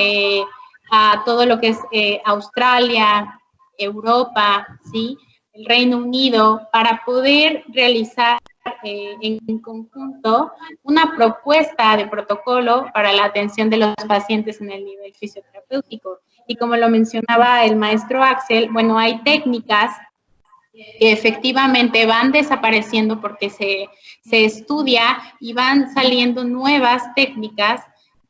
a todo lo que es Australia, Europa, ¿sí? El Reino Unido, para poder realizar en conjunto una propuesta de protocolo para la atención de los pacientes en el nivel fisioterapéutico. Y como lo mencionaba el maestro Axel, bueno, hay técnicas que efectivamente van desapareciendo porque se estudia y van saliendo nuevas técnicas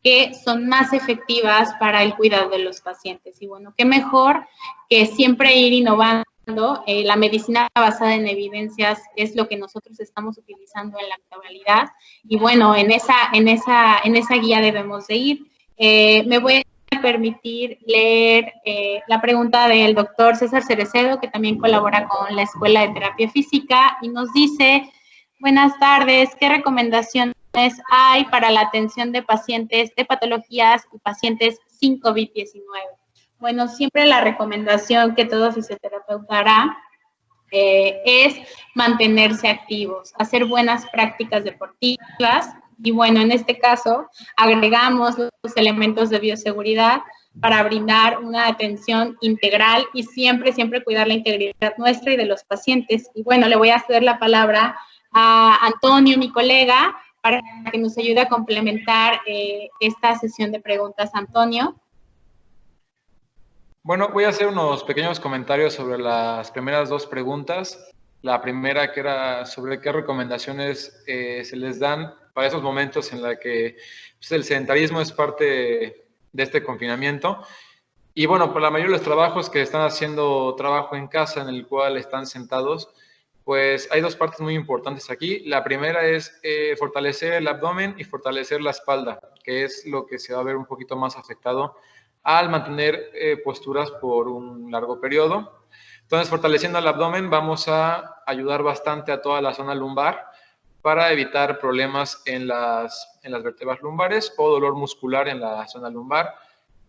que son más efectivas para el cuidado de los pacientes. Y bueno, qué mejor que siempre ir innovando. La medicina basada en evidencias es lo que nosotros estamos utilizando en la actualidad. Y bueno, en esa guía debemos de ir. Me voy a permitir leer la pregunta del doctor César Cerecedo, que también colabora con la Escuela de Terapia Física, y nos dice: buenas tardes, ¿qué recomendaciones hay para la atención de pacientes de patologías y pacientes sin COVID-19? Bueno, siempre la recomendación que todo fisioterapeuta hará es mantenerse activos, hacer buenas prácticas deportivas y bueno, en este caso agregamos los elementos de bioseguridad para brindar una atención integral y siempre cuidar la integridad nuestra y de los pacientes. Y bueno, le voy a ceder la palabra a Antonio, mi colega, para que nos ayude a complementar esta sesión de preguntas. Antonio. Bueno, voy a hacer unos pequeños comentarios sobre las primeras dos preguntas. La primera, que era sobre qué recomendaciones se les dan para esos momentos en la que pues, el sedentarismo es parte de este confinamiento. Y bueno, por la mayoría de los trabajos que están haciendo trabajo en casa, en el cual están sentados, pues hay dos partes muy importantes aquí. La primera es fortalecer el abdomen y fortalecer la espalda, que es lo que se va a ver un poquito más afectado al mantener posturas por un largo periodo. Entonces, fortaleciendo el abdomen, vamos a ayudar bastante a toda la zona lumbar para evitar problemas en las vértebras lumbares o dolor muscular en la zona lumbar.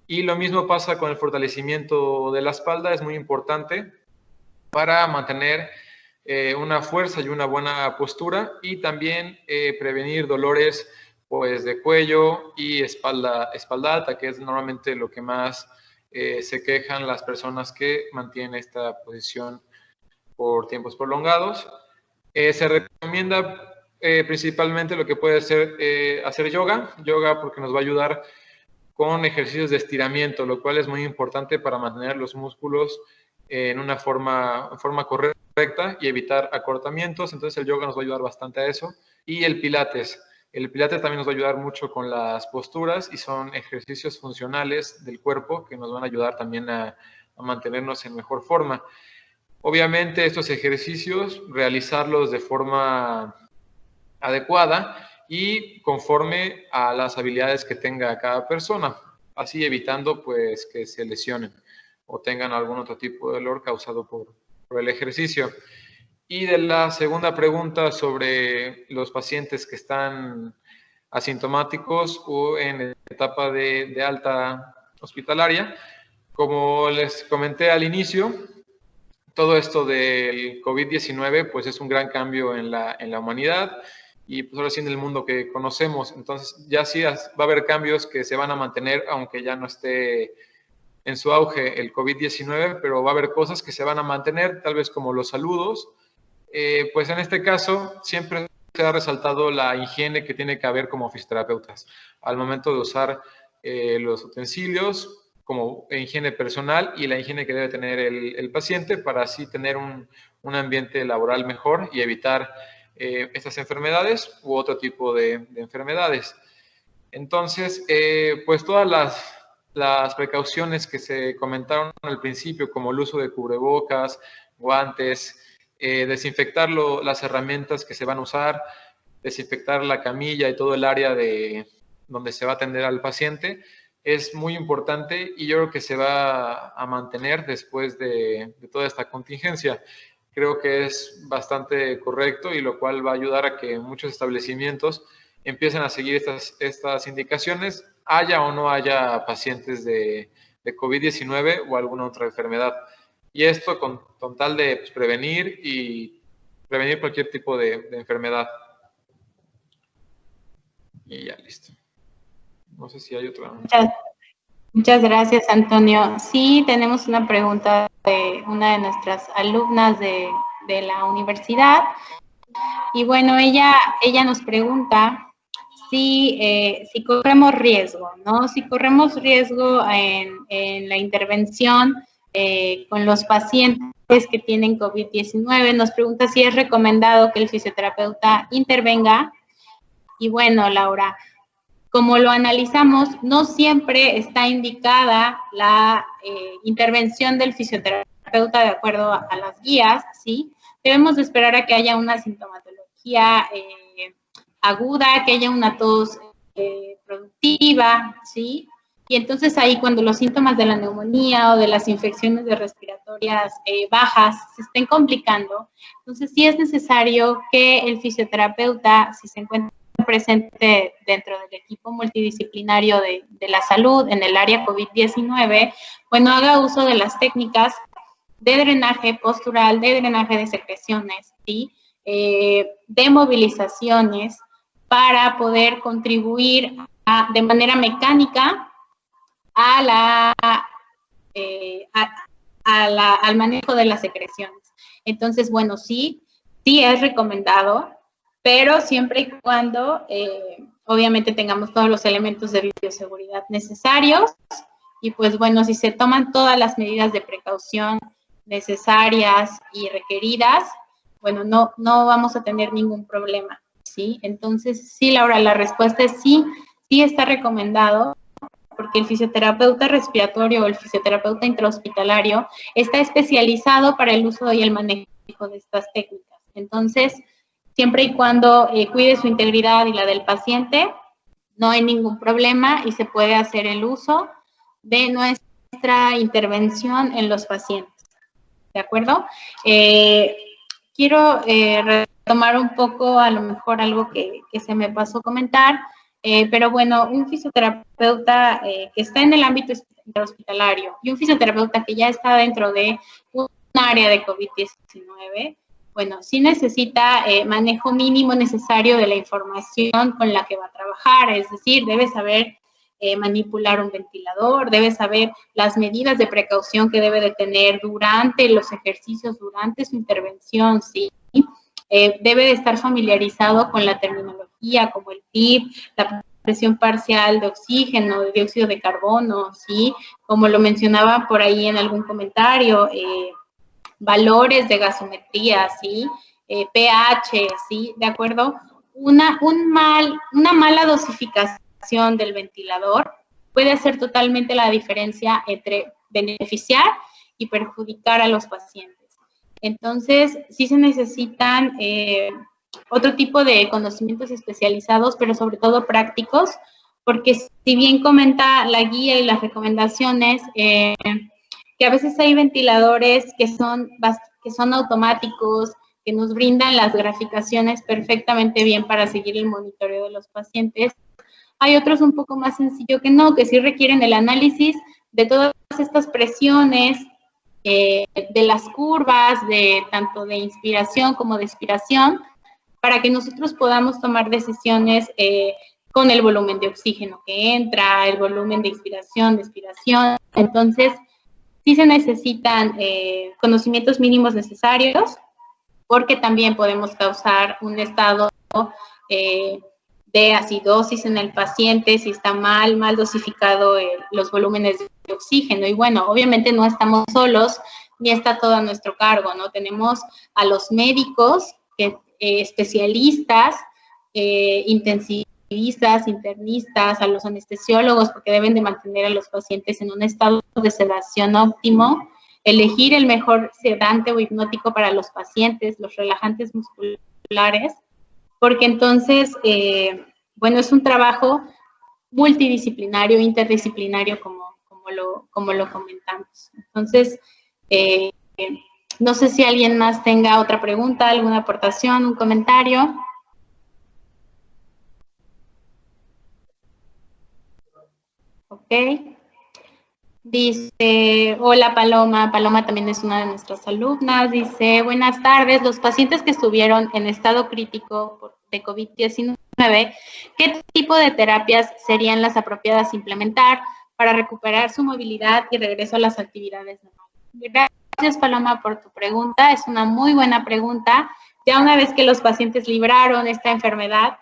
Y lo mismo pasa con el fortalecimiento de la espalda, es muy importante para mantener una fuerza y una buena postura y también prevenir dolores pues de cuello y espalda alta, que es normalmente lo que más se quejan las personas que mantienen esta posición por tiempos prolongados. Se recomienda principalmente lo que puede ser hacer yoga porque nos va a ayudar con ejercicios de estiramiento, lo cual es muy importante para mantener los músculos en una forma correcta y evitar acortamientos. Entonces el yoga nos va a ayudar bastante a eso. Y el pilates. El pilates también nos va a ayudar mucho con las posturas y son ejercicios funcionales del cuerpo que nos van a ayudar también a mantenernos en mejor forma. Obviamente estos ejercicios realizarlos de forma adecuada y conforme a las habilidades que tenga cada persona, así evitando pues que se lesionen o tengan algún otro tipo de dolor causado por el ejercicio. Y de la segunda pregunta sobre los pacientes que están asintomáticos o en etapa de alta hospitalaria, como les comenté al inicio, todo esto del COVID-19 pues es un gran cambio en la humanidad y pues ahora sí en el mundo que conocemos. Entonces ya sí va a haber cambios que se van a mantener aunque ya no esté en su auge el COVID-19, pero va a haber cosas que se van a mantener, tal vez como los saludos. Pues en este caso siempre se ha resaltado la higiene que tiene que haber como fisioterapeutas al momento de usar los utensilios como higiene personal y la higiene que debe tener el paciente para así tener un ambiente laboral mejor y evitar estas enfermedades u otro tipo de enfermedades. Entonces, pues todas las precauciones que se comentaron al principio, como el uso de cubrebocas, guantes, desinfectar las herramientas que se van a usar, desinfectar la camilla y todo el área donde se va a atender al paciente, es muy importante y yo creo que se va a mantener después de toda esta contingencia. Creo que es bastante correcto y lo cual va a ayudar a que muchos establecimientos empiecen a seguir estas indicaciones, haya o no haya pacientes de COVID-19 o alguna otra enfermedad. Y esto con tal de pues, prevenir cualquier tipo de enfermedad. Y ya, listo. No sé si hay otra. Muchas gracias, Antonio. Sí, tenemos una pregunta de una de nuestras alumnas de la universidad. Y bueno, ella nos pregunta si corremos riesgo, ¿no? Si corremos riesgo en la intervención con los pacientes que tienen COVID-19. Nos pregunta si es recomendado que el fisioterapeuta intervenga. Y bueno, Laura, como lo analizamos, no siempre está indicada la intervención del fisioterapeuta de acuerdo a las guías, ¿sí? Debemos de esperar a que haya una sintomatología aguda, que haya una tos productiva, ¿sí? Y entonces ahí cuando los síntomas de la neumonía o de las infecciones respiratorias bajas se estén complicando, entonces sí es necesario que el fisioterapeuta, si se encuentra presente dentro del equipo multidisciplinario de la salud en el área COVID-19, bueno, haga uso de las técnicas de drenaje postural, de drenaje de secreciones, ¿sí? De movilizaciones para poder contribuir de manera mecánica al manejo de las secreciones. Entonces, bueno, sí es recomendado, pero siempre y cuando, obviamente, tengamos todos los elementos de bioseguridad necesarios y, pues, bueno, si se toman todas las medidas de precaución necesarias y requeridas, bueno, no vamos a tener ningún problema, ¿sí? Entonces, sí, Laura, la respuesta es sí está recomendado, porque el fisioterapeuta respiratorio o el fisioterapeuta intrahospitalario está especializado para el uso y el manejo de estas técnicas. Entonces, siempre y cuando cuide su integridad y la del paciente, no hay ningún problema y se puede hacer el uso de nuestra intervención en los pacientes. ¿De acuerdo? Quiero retomar un poco, a lo mejor algo que se me pasó comentar, pero bueno, un fisioterapeuta que está en el ámbito hospitalario y un fisioterapeuta que ya está dentro de un área de COVID-19, bueno, sí necesita manejo mínimo necesario de la información con la que va a trabajar, es decir, debe saber manipular un ventilador, debe saber las medidas de precaución que debe de tener durante los ejercicios, durante su intervención, ¿sí? Debe de estar familiarizado con la terminología como el PIB, la presión parcial de oxígeno, de dióxido de carbono, ¿sí? Como lo mencionaba por ahí en algún comentario, valores de gasometría, ¿sí? pH, ¿sí? ¿De acuerdo? Una mala dosificación del ventilador puede hacer totalmente la diferencia entre beneficiar y perjudicar a los pacientes. Entonces, sí se necesitan otro tipo de conocimientos especializados, pero sobre todo prácticos, porque si bien comenta la guía y las recomendaciones, que a veces hay ventiladores que son automáticos, que nos brindan las graficaciones perfectamente bien para seguir el monitoreo de los pacientes. Hay otros un poco más sencillos que no, que sí requieren el análisis de todas estas presiones, de las curvas, tanto de inspiración como de expiración, para que nosotros podamos tomar decisiones con el volumen de oxígeno que entra, el volumen de inspiración, de expiración. Entonces, sí se necesitan conocimientos mínimos necesarios, porque también podemos causar un estado de de acidosis en el paciente, si está mal dosificado los volúmenes de oxígeno. Y bueno, obviamente no estamos solos, ni está todo a nuestro cargo, ¿no? Tenemos a los médicos, especialistas, intensivistas, internistas, a los anestesiólogos, porque deben de mantener a los pacientes en un estado de sedación óptimo, elegir el mejor sedante o hipnótico para los pacientes, los relajantes musculares, porque entonces, bueno, es un trabajo multidisciplinario, interdisciplinario, como lo comentamos. Entonces, no sé si alguien más tenga otra pregunta, alguna aportación, un comentario. Ok. Dice, hola Paloma. Paloma también es una de nuestras alumnas. Dice, buenas tardes. Los pacientes que estuvieron en estado crítico de COVID-19, ¿qué tipo de terapias serían las apropiadas implementar para recuperar su movilidad y regreso a las actividades normales? Gracias, Paloma, por tu pregunta. Es una muy buena pregunta. Ya una vez que los pacientes libraron esta enfermedad,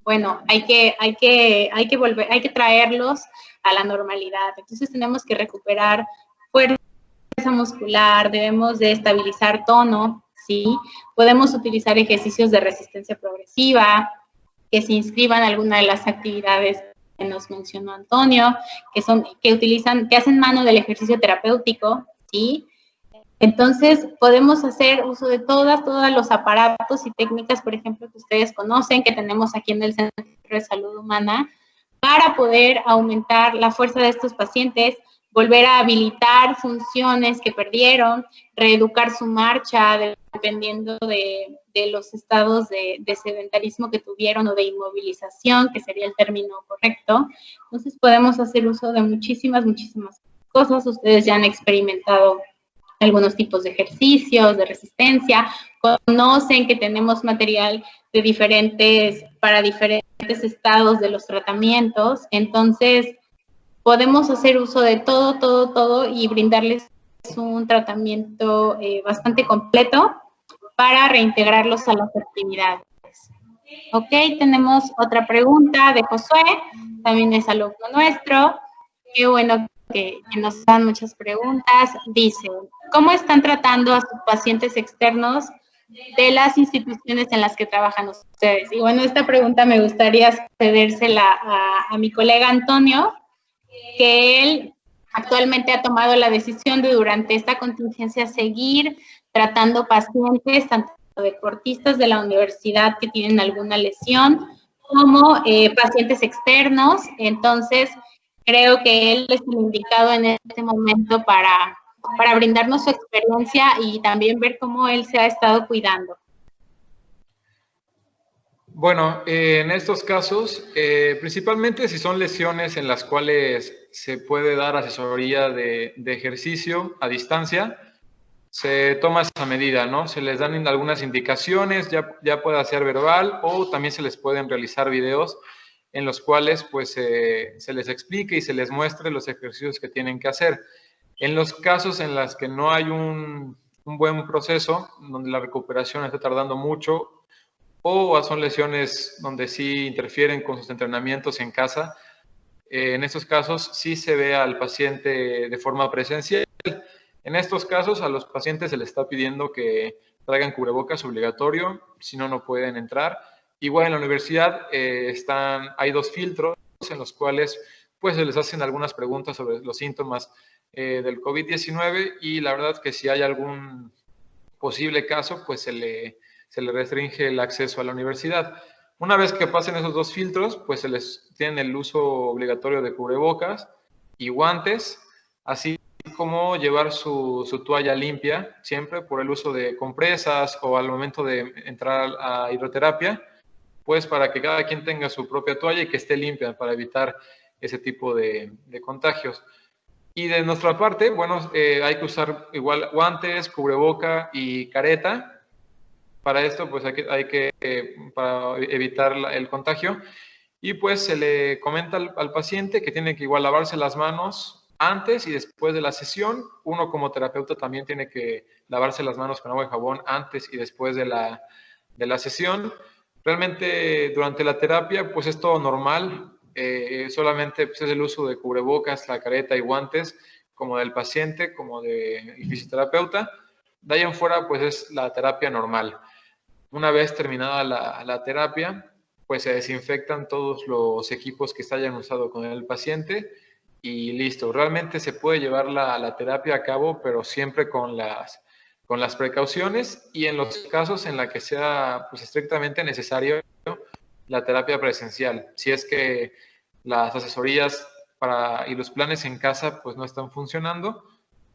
bueno, hay que traerlos a la normalidad. Entonces tenemos que recuperar fuerza muscular, debemos de estabilizar tono, ¿sí? Podemos utilizar ejercicios de resistencia progresiva, que se inscriban en alguna de las actividades que nos mencionó Antonio, que hacen mano del ejercicio terapéutico, ¿sí? Entonces, podemos hacer uso de todos los aparatos y técnicas, por ejemplo, que ustedes conocen, que tenemos aquí en el Centro de Salud Humana, para poder aumentar la fuerza de estos pacientes, volver a habilitar funciones que perdieron, reeducar su marcha, dependiendo de los estados de sedentarismo que tuvieron o de inmovilización, que sería el término correcto. Entonces, podemos hacer uso de muchísimas cosas. Ustedes ya han experimentado algunos tipos de ejercicios, de resistencia, conocen que tenemos material para diferentes estados de los tratamientos, entonces podemos hacer uso de todo y brindarles un tratamiento bastante completo para reintegrarlos a las actividades. Ok, tenemos otra pregunta de Josué, también es alumno nuestro. Qué bueno que nos dan muchas preguntas. Dice, ¿cómo están tratando a sus pacientes externos de las instituciones en las que trabajan ustedes? Y bueno, esta pregunta me gustaría cedérsela a mi colega Antonio, que él actualmente ha tomado la decisión de durante esta contingencia seguir tratando pacientes, tanto deportistas de la universidad que tienen alguna lesión, como pacientes externos. Entonces, creo que él es el indicado en este momento para brindarnos su experiencia y también ver cómo él se ha estado cuidando. Bueno, en estos casos, principalmente si son lesiones en las cuales se puede dar asesoría de ejercicio a distancia, se toma esa medida, ¿no? Se les dan algunas indicaciones, ya puede ser verbal, o también se les pueden realizar videos en los cuales pues se les explique y se les muestre los ejercicios que tienen que hacer. En los casos en los que no hay un buen proceso, donde la recuperación está tardando mucho, o son lesiones donde sí interfieren con sus entrenamientos en casa, en estos casos sí se ve al paciente de forma presencial. En estos casos a los pacientes se les está pidiendo que traigan cubrebocas obligatorio, si no, no pueden entrar. Igual en la universidad hay 2 filtros en los cuales pues se les hacen algunas preguntas sobre los síntomas del COVID-19 y la verdad que si hay algún posible caso, pues se le restringe el acceso a la universidad. Una vez que pasen esos 2 filtros, pues se les tiene el uso obligatorio de cubrebocas y guantes, así como llevar su toalla limpia, siempre por el uso de compresas o al momento de entrar a hidroterapia, pues para que cada quien tenga su propia toalla y que esté limpia para evitar ese tipo de contagios. Y de nuestra parte, bueno, hay que usar igual guantes, cubreboca y careta. Para esto, pues para evitar el contagio. Y pues se le comenta al paciente que tiene que igual lavarse las manos antes y después de la sesión. Uno como terapeuta también tiene que lavarse las manos con agua y jabón antes y después de la sesión. Realmente durante la terapia pues es todo normal, solamente pues, es el uso de cubrebocas, la careta y guantes, como del paciente, como del fisioterapeuta. De ahí en fuera pues es la terapia normal. Una vez terminada la terapia, pues se desinfectan todos los equipos que se hayan usado con el paciente y listo. Realmente se puede llevar la terapia a cabo, pero siempre con las precauciones y en los casos en la que sea pues, estrictamente necesario la terapia presencial. Si es que las asesorías y los planes en casa pues no están funcionando,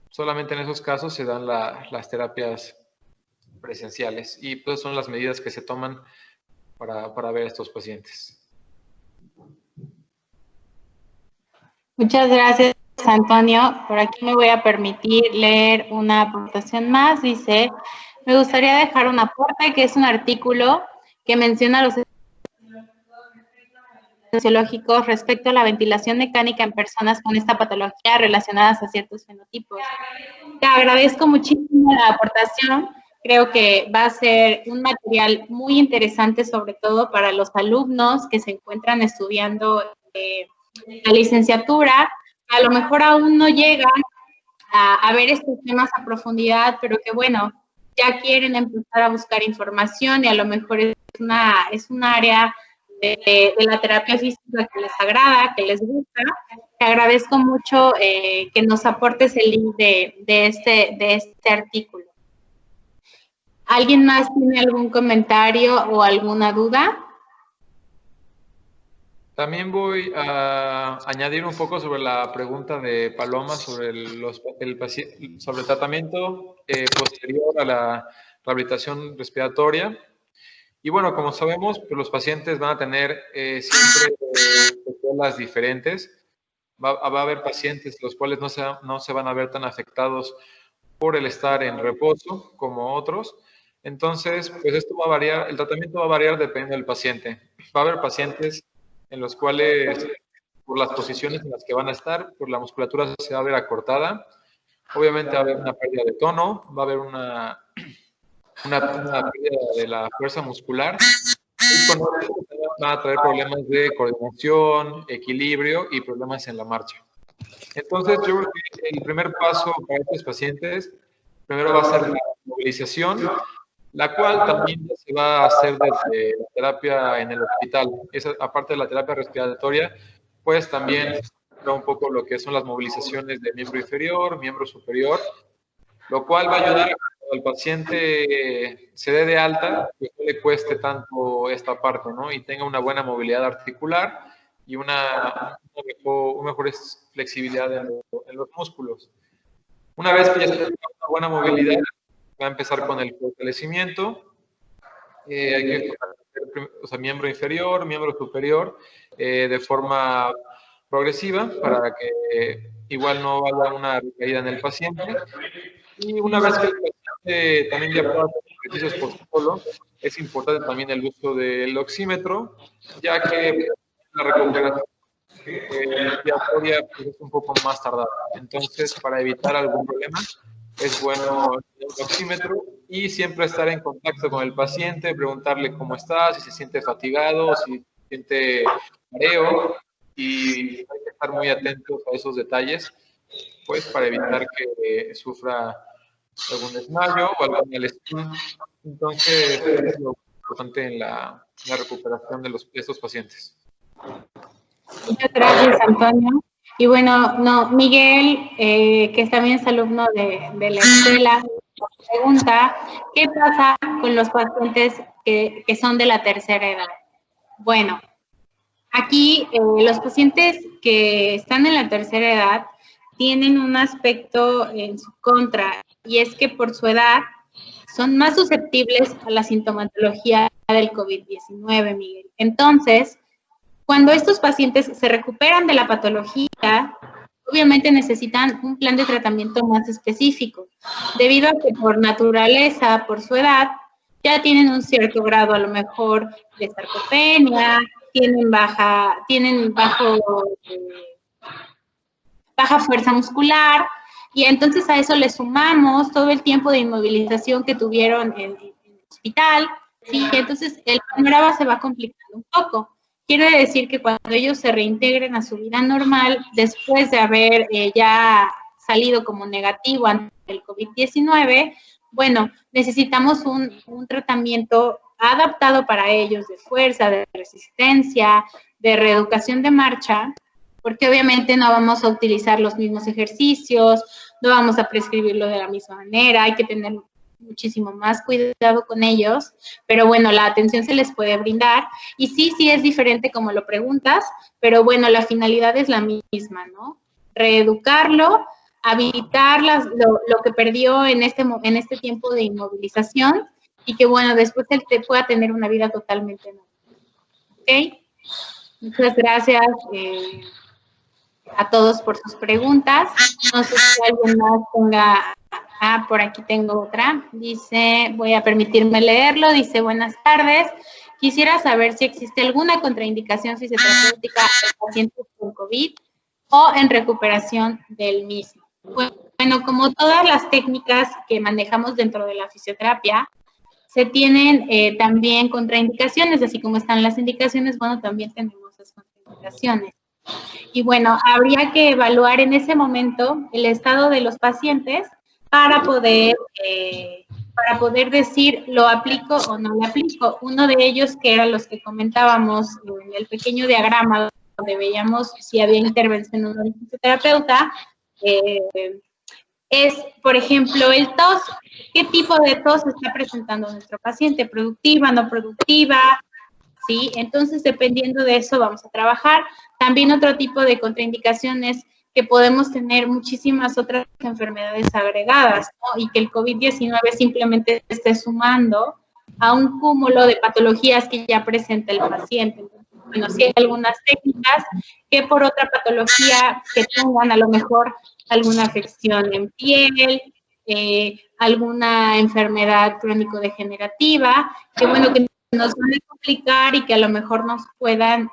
solamente en esos casos se dan las terapias presenciales y pues son las medidas que se toman para ver a estos pacientes. Muchas gracias, Antonio. Por aquí me voy a permitir leer una aportación más. Dice, me gustaría dejar un aporte que es un artículo que menciona los sociológicos respecto a la ventilación mecánica en personas con esta patología relacionadas a ciertos fenotipos. Te agradezco muchísimo la aportación. Creo que va a ser un material muy interesante, sobre todo para los alumnos que se encuentran estudiando la licenciatura. A lo mejor aún no llegan a ver estos temas a profundidad, pero que bueno, ya quieren empezar a buscar información y a lo mejor es un área de la terapia física que les agrada, que les gusta. Te agradezco mucho que nos aportes el link de este artículo. ¿Alguien más tiene algún comentario o alguna duda? También voy a añadir un poco sobre la pregunta de Paloma sobre sobre el tratamiento posterior a la rehabilitación respiratoria. Y bueno, como sabemos, pues los pacientes van a tener siempre secuelas diferentes. Va a haber pacientes los cuales no se van a ver tan afectados por el estar en reposo como otros. Entonces, pues esto va a variar, el tratamiento va a variar dependiendo del paciente. Va a haber pacientes en los cuales, por las posiciones en las que van a estar, por la musculatura se va a ver acortada. Obviamente va a haber una pérdida de tono, va a haber una pérdida de la fuerza muscular. Y con esto van a traer problemas de coordinación, equilibrio y problemas en la marcha. Entonces, yo creo que el primer paso para estos pacientes, primero va a ser la movilización, la cual también se va a hacer desde la terapia en el hospital. Aparte de la terapia respiratoria, pues también un poco lo que son las movilizaciones de miembro inferior, miembro superior, lo cual va a ayudar a que al paciente se dé de alta, que no le cueste tanto esta parte, ¿no? Y tenga una buena movilidad articular y una mejor flexibilidad en los músculos. Una vez que ya se tenga una buena movilidad, va a empezar con el fortalecimiento. Hay que fortalecer, miembro inferior, miembro superior, de forma progresiva para que igual no haya una recaída en el paciente. Y una vez que el paciente también ya pueda hacer ejercicios por sí solo, es importante también el uso del oxímetro, ya que la recuperación respiratoria pues, es un poco más tardada. Entonces, para evitar algún problema, es bueno el oxímetro y siempre estar en contacto con el paciente, preguntarle cómo está, si se siente fatigado, si se siente mareo, y hay que estar muy atentos a esos detalles, pues para evitar que sufra algún desmayo o alguna lesión. Entonces, es lo importante en la recuperación de estos pacientes. Muchas gracias, Antonio. Y bueno, Miguel, que también es alumno de la escuela, pregunta, ¿qué pasa con los pacientes que son de la tercera edad? Bueno, aquí los pacientes que están en la tercera edad tienen un aspecto en su contra, y es que por su edad son más susceptibles a la sintomatología del COVID-19, Miguel. Entonces, cuando estos pacientes se recuperan de la patología, obviamente necesitan un plan de tratamiento más específico, debido a que por naturaleza, por su edad, ya tienen un cierto grado a lo mejor de sarcopenia, tienen baja fuerza muscular, y entonces a eso le sumamos todo el tiempo de inmovilización que tuvieron en el hospital, Sí, entonces el panorama se va complicando un poco. Quiere decir que cuando ellos se reintegren a su vida normal, después de haber ya salido como negativo ante el COVID-19, bueno, necesitamos un tratamiento adaptado para ellos de fuerza, de resistencia, de reeducación de marcha, porque obviamente no vamos a utilizar los mismos ejercicios, no vamos a prescribirlo de la misma manera, hay que tener muchísimo más cuidado con ellos, pero bueno, la atención se les puede brindar, y sí es diferente como lo preguntas, pero bueno, la finalidad es la misma, ¿no? Reeducarlo, habilitar lo que perdió en este tiempo de inmovilización, y que bueno, después él pueda tener una vida totalmente normal. ¿Ok? Muchas gracias a todos por sus preguntas. No sé si alguien más tenga... por aquí tengo otra. Dice, voy a permitirme leerlo. Dice, buenas tardes. Quisiera saber si existe alguna contraindicación fisioterapéutica en pacientes con COVID o en recuperación del mismo. Bueno, como todas las técnicas que manejamos dentro de la fisioterapia, se tienen también contraindicaciones, así como están las indicaciones, bueno, también tenemos las contraindicaciones. Y bueno, habría que evaluar en ese momento el estado de los pacientes para poder decir, ¿lo aplico o no lo aplico? Uno de ellos, que eran los que comentábamos en el pequeño diagrama, donde veíamos si había intervención o no del fisioterapeuta, es, por ejemplo, el tos. ¿Qué tipo de tos está presentando nuestro paciente? ¿Productiva, no productiva? ¿Sí? Entonces, dependiendo de eso, vamos a trabajar. También otro tipo de contraindicaciones, que podemos tener muchísimas otras enfermedades agregadas, ¿no? Y que el COVID-19 simplemente esté sumando a un cúmulo de patologías que ya presenta el paciente. Entonces, bueno, sí hay algunas técnicas que por otra patología que tengan a lo mejor alguna afección en piel, alguna enfermedad crónico-degenerativa, que bueno, que nos van a complicar y que a lo mejor nos puedan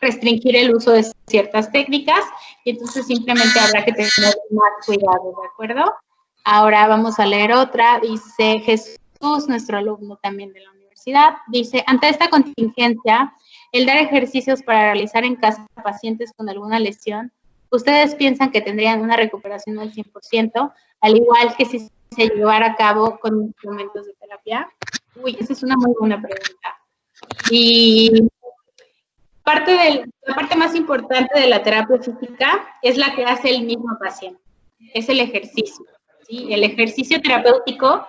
restringir el uso de ciertas técnicas, y entonces simplemente habrá que tener más cuidado, ¿de acuerdo? Ahora vamos a leer otra. Dice Jesús, nuestro alumno también de la universidad, dice, ante esta contingencia, el dar ejercicios para realizar en casa a pacientes con alguna lesión, ¿ustedes piensan que tendrían una recuperación al 100%, al igual que si se llevara a cabo con instrumentos de terapia? Uy, esa es una muy buena pregunta. Y la parte más importante de la terapia física es la que hace el mismo paciente, es el ejercicio, ¿sí? El ejercicio terapéutico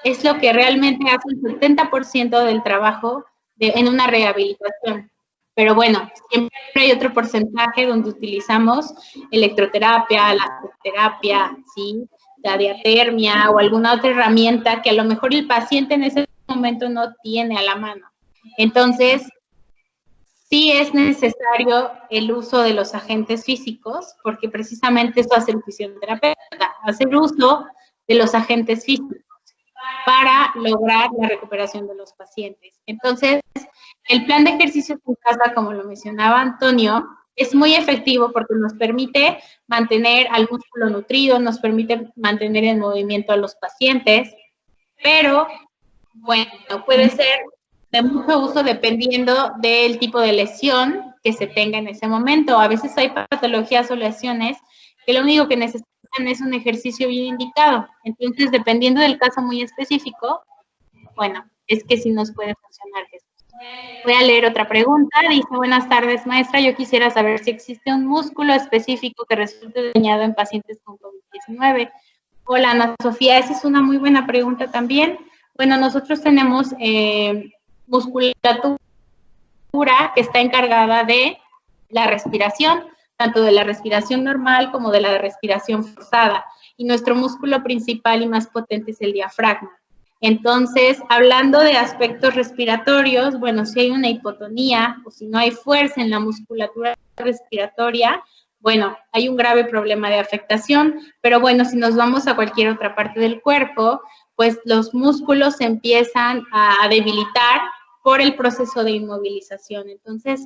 es lo que realmente hace el 70% del trabajo en una rehabilitación. Pero bueno, siempre hay otro porcentaje donde utilizamos electroterapia, la terapia, ¿sí? La diatermia o alguna otra herramienta que a lo mejor el paciente en ese momento no tiene a la mano. Entonces, sí es necesario el uso de los agentes físicos, porque precisamente eso hace el fisioterapeuta, hacer uso de los agentes físicos para lograr la recuperación de los pacientes. Entonces, el plan de ejercicios en casa, como lo mencionaba Antonio, es muy efectivo porque nos permite mantener al músculo nutrido, nos permite mantener en movimiento a los pacientes, pero, bueno, puede ser de mucho uso dependiendo del tipo de lesión que se tenga en ese momento. A veces hay patologías o lesiones que lo único que necesitan es un ejercicio bien indicado. Entonces, dependiendo del caso muy específico, bueno, es que sí nos puede funcionar. Voy a leer otra pregunta. Dice, buenas tardes, maestra. Yo quisiera saber si existe un músculo específico que resulte dañado en pacientes con COVID-19. Hola, Ana Sofía. Esa es una muy buena pregunta también. Bueno, nosotros tenemos musculatura que está encargada de la respiración, tanto de la respiración normal como de la respiración forzada. Y nuestro músculo principal y más potente es el diafragma. Entonces, hablando de aspectos respiratorios, bueno, si hay una hipotonía o si no hay fuerza en la musculatura respiratoria, bueno, hay un grave problema de afectación, pero bueno, si nos vamos a cualquier otra parte del cuerpo, pues los músculos se empiezan a debilitar por el proceso de inmovilización. Entonces,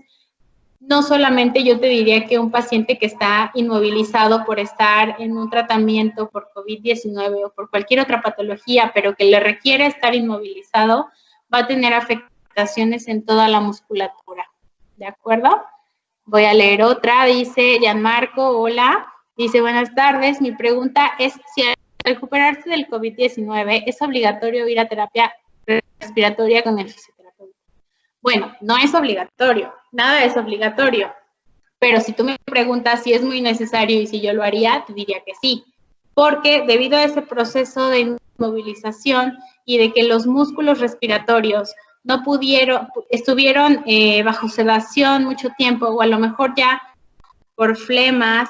no solamente yo te diría que un paciente que está inmovilizado por estar en un tratamiento por COVID-19 o por cualquier otra patología, pero que le requiere estar inmovilizado, va a tener afectaciones en toda la musculatura, ¿de acuerdo? Voy a leer otra, dice Gianmarco, hola, dice, buenas tardes, mi pregunta es si al recuperarse del COVID-19 es obligatorio ir a terapia respiratoria con el fisioterapeuta. Bueno, no es obligatorio, nada es obligatorio, pero si tú me preguntas si es muy necesario y si yo lo haría, te diría que sí, porque debido a ese proceso de inmovilización y de que los músculos respiratorios no estuvieron bajo sedación mucho tiempo, o a lo mejor ya por flemas,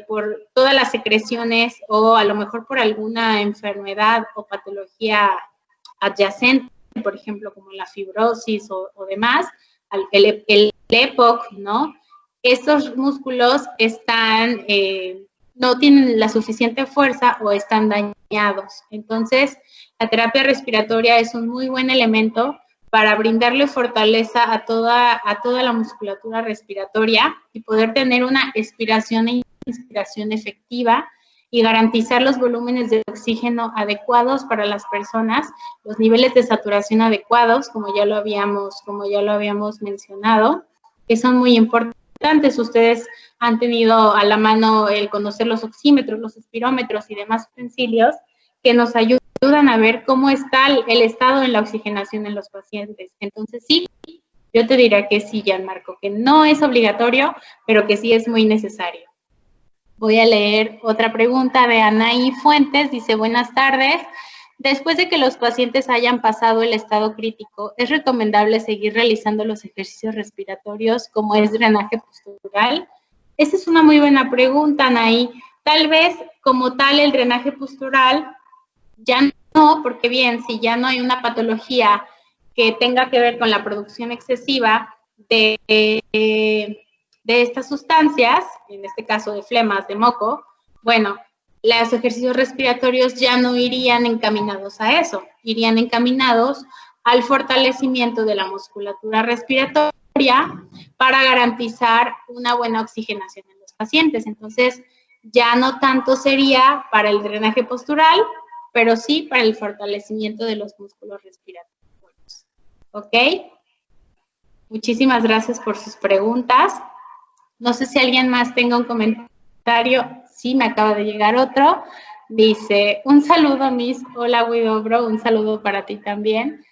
por todas las secreciones, o a lo mejor por alguna enfermedad o patología adyacente, por ejemplo, como la fibrosis o demás, el EPOC, ¿no? Estos músculos están, no tienen la suficiente fuerza o están dañados. Entonces, la terapia respiratoria es un muy buen elemento para brindarle fortaleza a toda la musculatura respiratoria y poder tener una expiración e inspiración efectiva y garantizar los volúmenes de oxígeno adecuados para las personas, los niveles de saturación adecuados, como ya lo habíamos mencionado, que son muy importantes. Ustedes han tenido a la mano el conocer los oxímetros, los espirómetros y demás utensilios que nos ayudan a ver cómo está el estado en la oxigenación en los pacientes. Entonces, sí, yo te diría que sí, Gianmarco, que no es obligatorio, pero que sí es muy necesario. Voy a leer otra pregunta de Anaí Fuentes, dice, buenas tardes. Después de que los pacientes hayan pasado el estado crítico, ¿es recomendable seguir realizando los ejercicios respiratorios como es drenaje postural? Esa es una muy buena pregunta, Anaí. Tal vez como tal el drenaje postural ya no, porque bien, si ya no hay una patología que tenga que ver con la producción excesiva de estas sustancias, en este caso de flemas, de moco, bueno, los ejercicios respiratorios ya no irían encaminados a eso, irían encaminados al fortalecimiento de la musculatura respiratoria para garantizar una buena oxigenación en los pacientes. Entonces, ya no tanto sería para el drenaje postural, pero sí para el fortalecimiento de los músculos respiratorios. ¿Ok? Muchísimas gracias por sus preguntas. No sé si alguien más tenga un comentario. Sí, me acaba de llegar otro. Dice, un saludo, Miss. Hola, Widobro. Un saludo para ti también.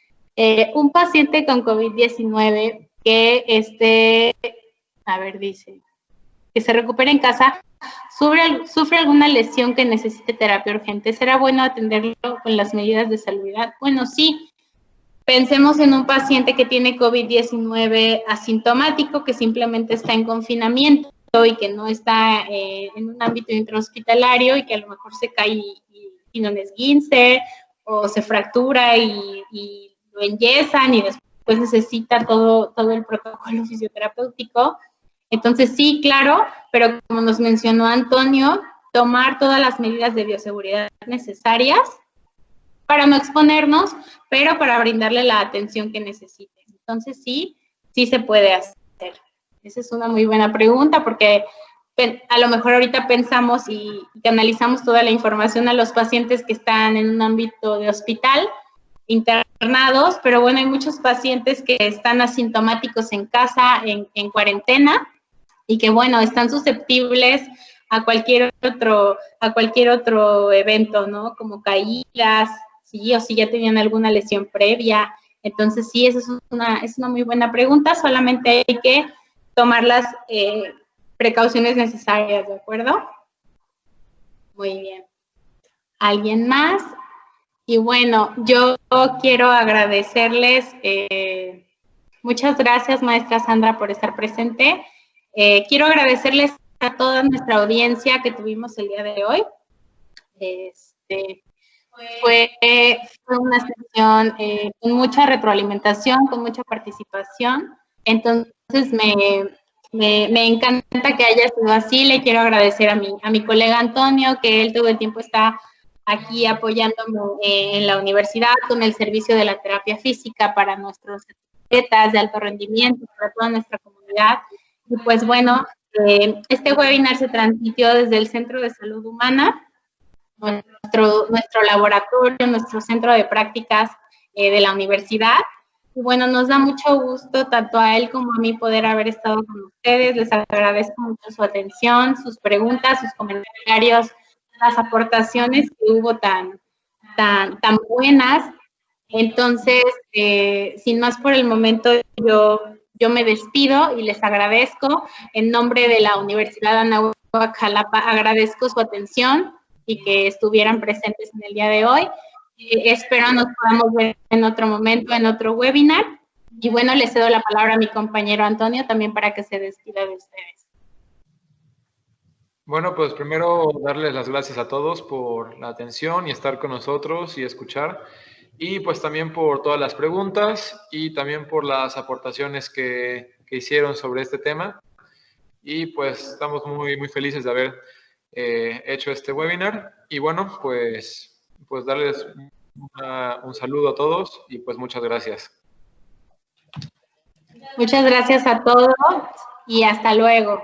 Un paciente con COVID-19 que dice, que se recupere en casa, sufre alguna lesión que necesite terapia urgente. ¿Será bueno atenderlo con las medidas de salubridad? Bueno, sí. Pensemos en un paciente que tiene COVID-19 asintomático, que simplemente está en confinamiento y que no está en un ámbito intrahospitalario y que a lo mejor se cae y tiene un esguince o se fractura y lo enyesan y después necesita todo el protocolo fisioterapéutico. Entonces sí, claro, pero como nos mencionó Antonio, tomar todas las medidas de bioseguridad necesarias para no exponernos, pero para brindarle la atención que necesite. Entonces sí se puede hacer. Esa es una muy buena pregunta porque a lo mejor ahorita pensamos y canalizamos toda la información a los pacientes que están en un ámbito de hospital, internados, pero bueno, hay muchos pacientes que están asintomáticos en casa, en cuarentena, y que bueno, están susceptibles a cualquier otro evento, ¿no? Como caídas, sí, o si ya tenían alguna lesión previa. Entonces sí, esa es una muy buena pregunta, solamente hay que tomar las precauciones necesarias, ¿de acuerdo? Muy bien. ¿Alguien más? Y bueno, yo quiero agradecerles, muchas gracias, maestra Sandra, por estar presente. Quiero agradecerles a toda nuestra audiencia que tuvimos el día de hoy. Fue una sesión con mucha retroalimentación, con mucha participación. Entonces, me encanta que haya sido así. Le quiero agradecer a mi colega Antonio, que él todo el tiempo está aquí apoyándome en la universidad con el servicio de la terapia física para nuestros atletas de alto rendimiento, para toda nuestra comunidad. Y pues bueno, este webinar se transmitió desde el Centro de Salud Humana, nuestro laboratorio, nuestro centro de prácticas de la universidad. Y bueno, nos da mucho gusto tanto a él como a mí poder haber estado con ustedes. Les agradezco mucho su atención, sus preguntas, sus comentarios, las aportaciones que hubo tan buenas. Entonces, sin más por el momento, yo me despido y les agradezco. En nombre de la Universidad Anáhuac Jalapa, agradezco su atención y que estuvieran presentes en el día de hoy. Espero nos podamos ver en otro momento, en otro webinar. Y bueno, le cedo la palabra a mi compañero Antonio también para que se despida de ustedes. Bueno, pues primero darles las gracias a todos por la atención y estar con nosotros y escuchar. Y pues también por todas las preguntas y también por las aportaciones que hicieron sobre este tema. Y pues estamos muy felices de haber hecho este webinar. Y bueno, pues darles un saludo a todos y pues muchas gracias. Muchas gracias a todos y hasta luego.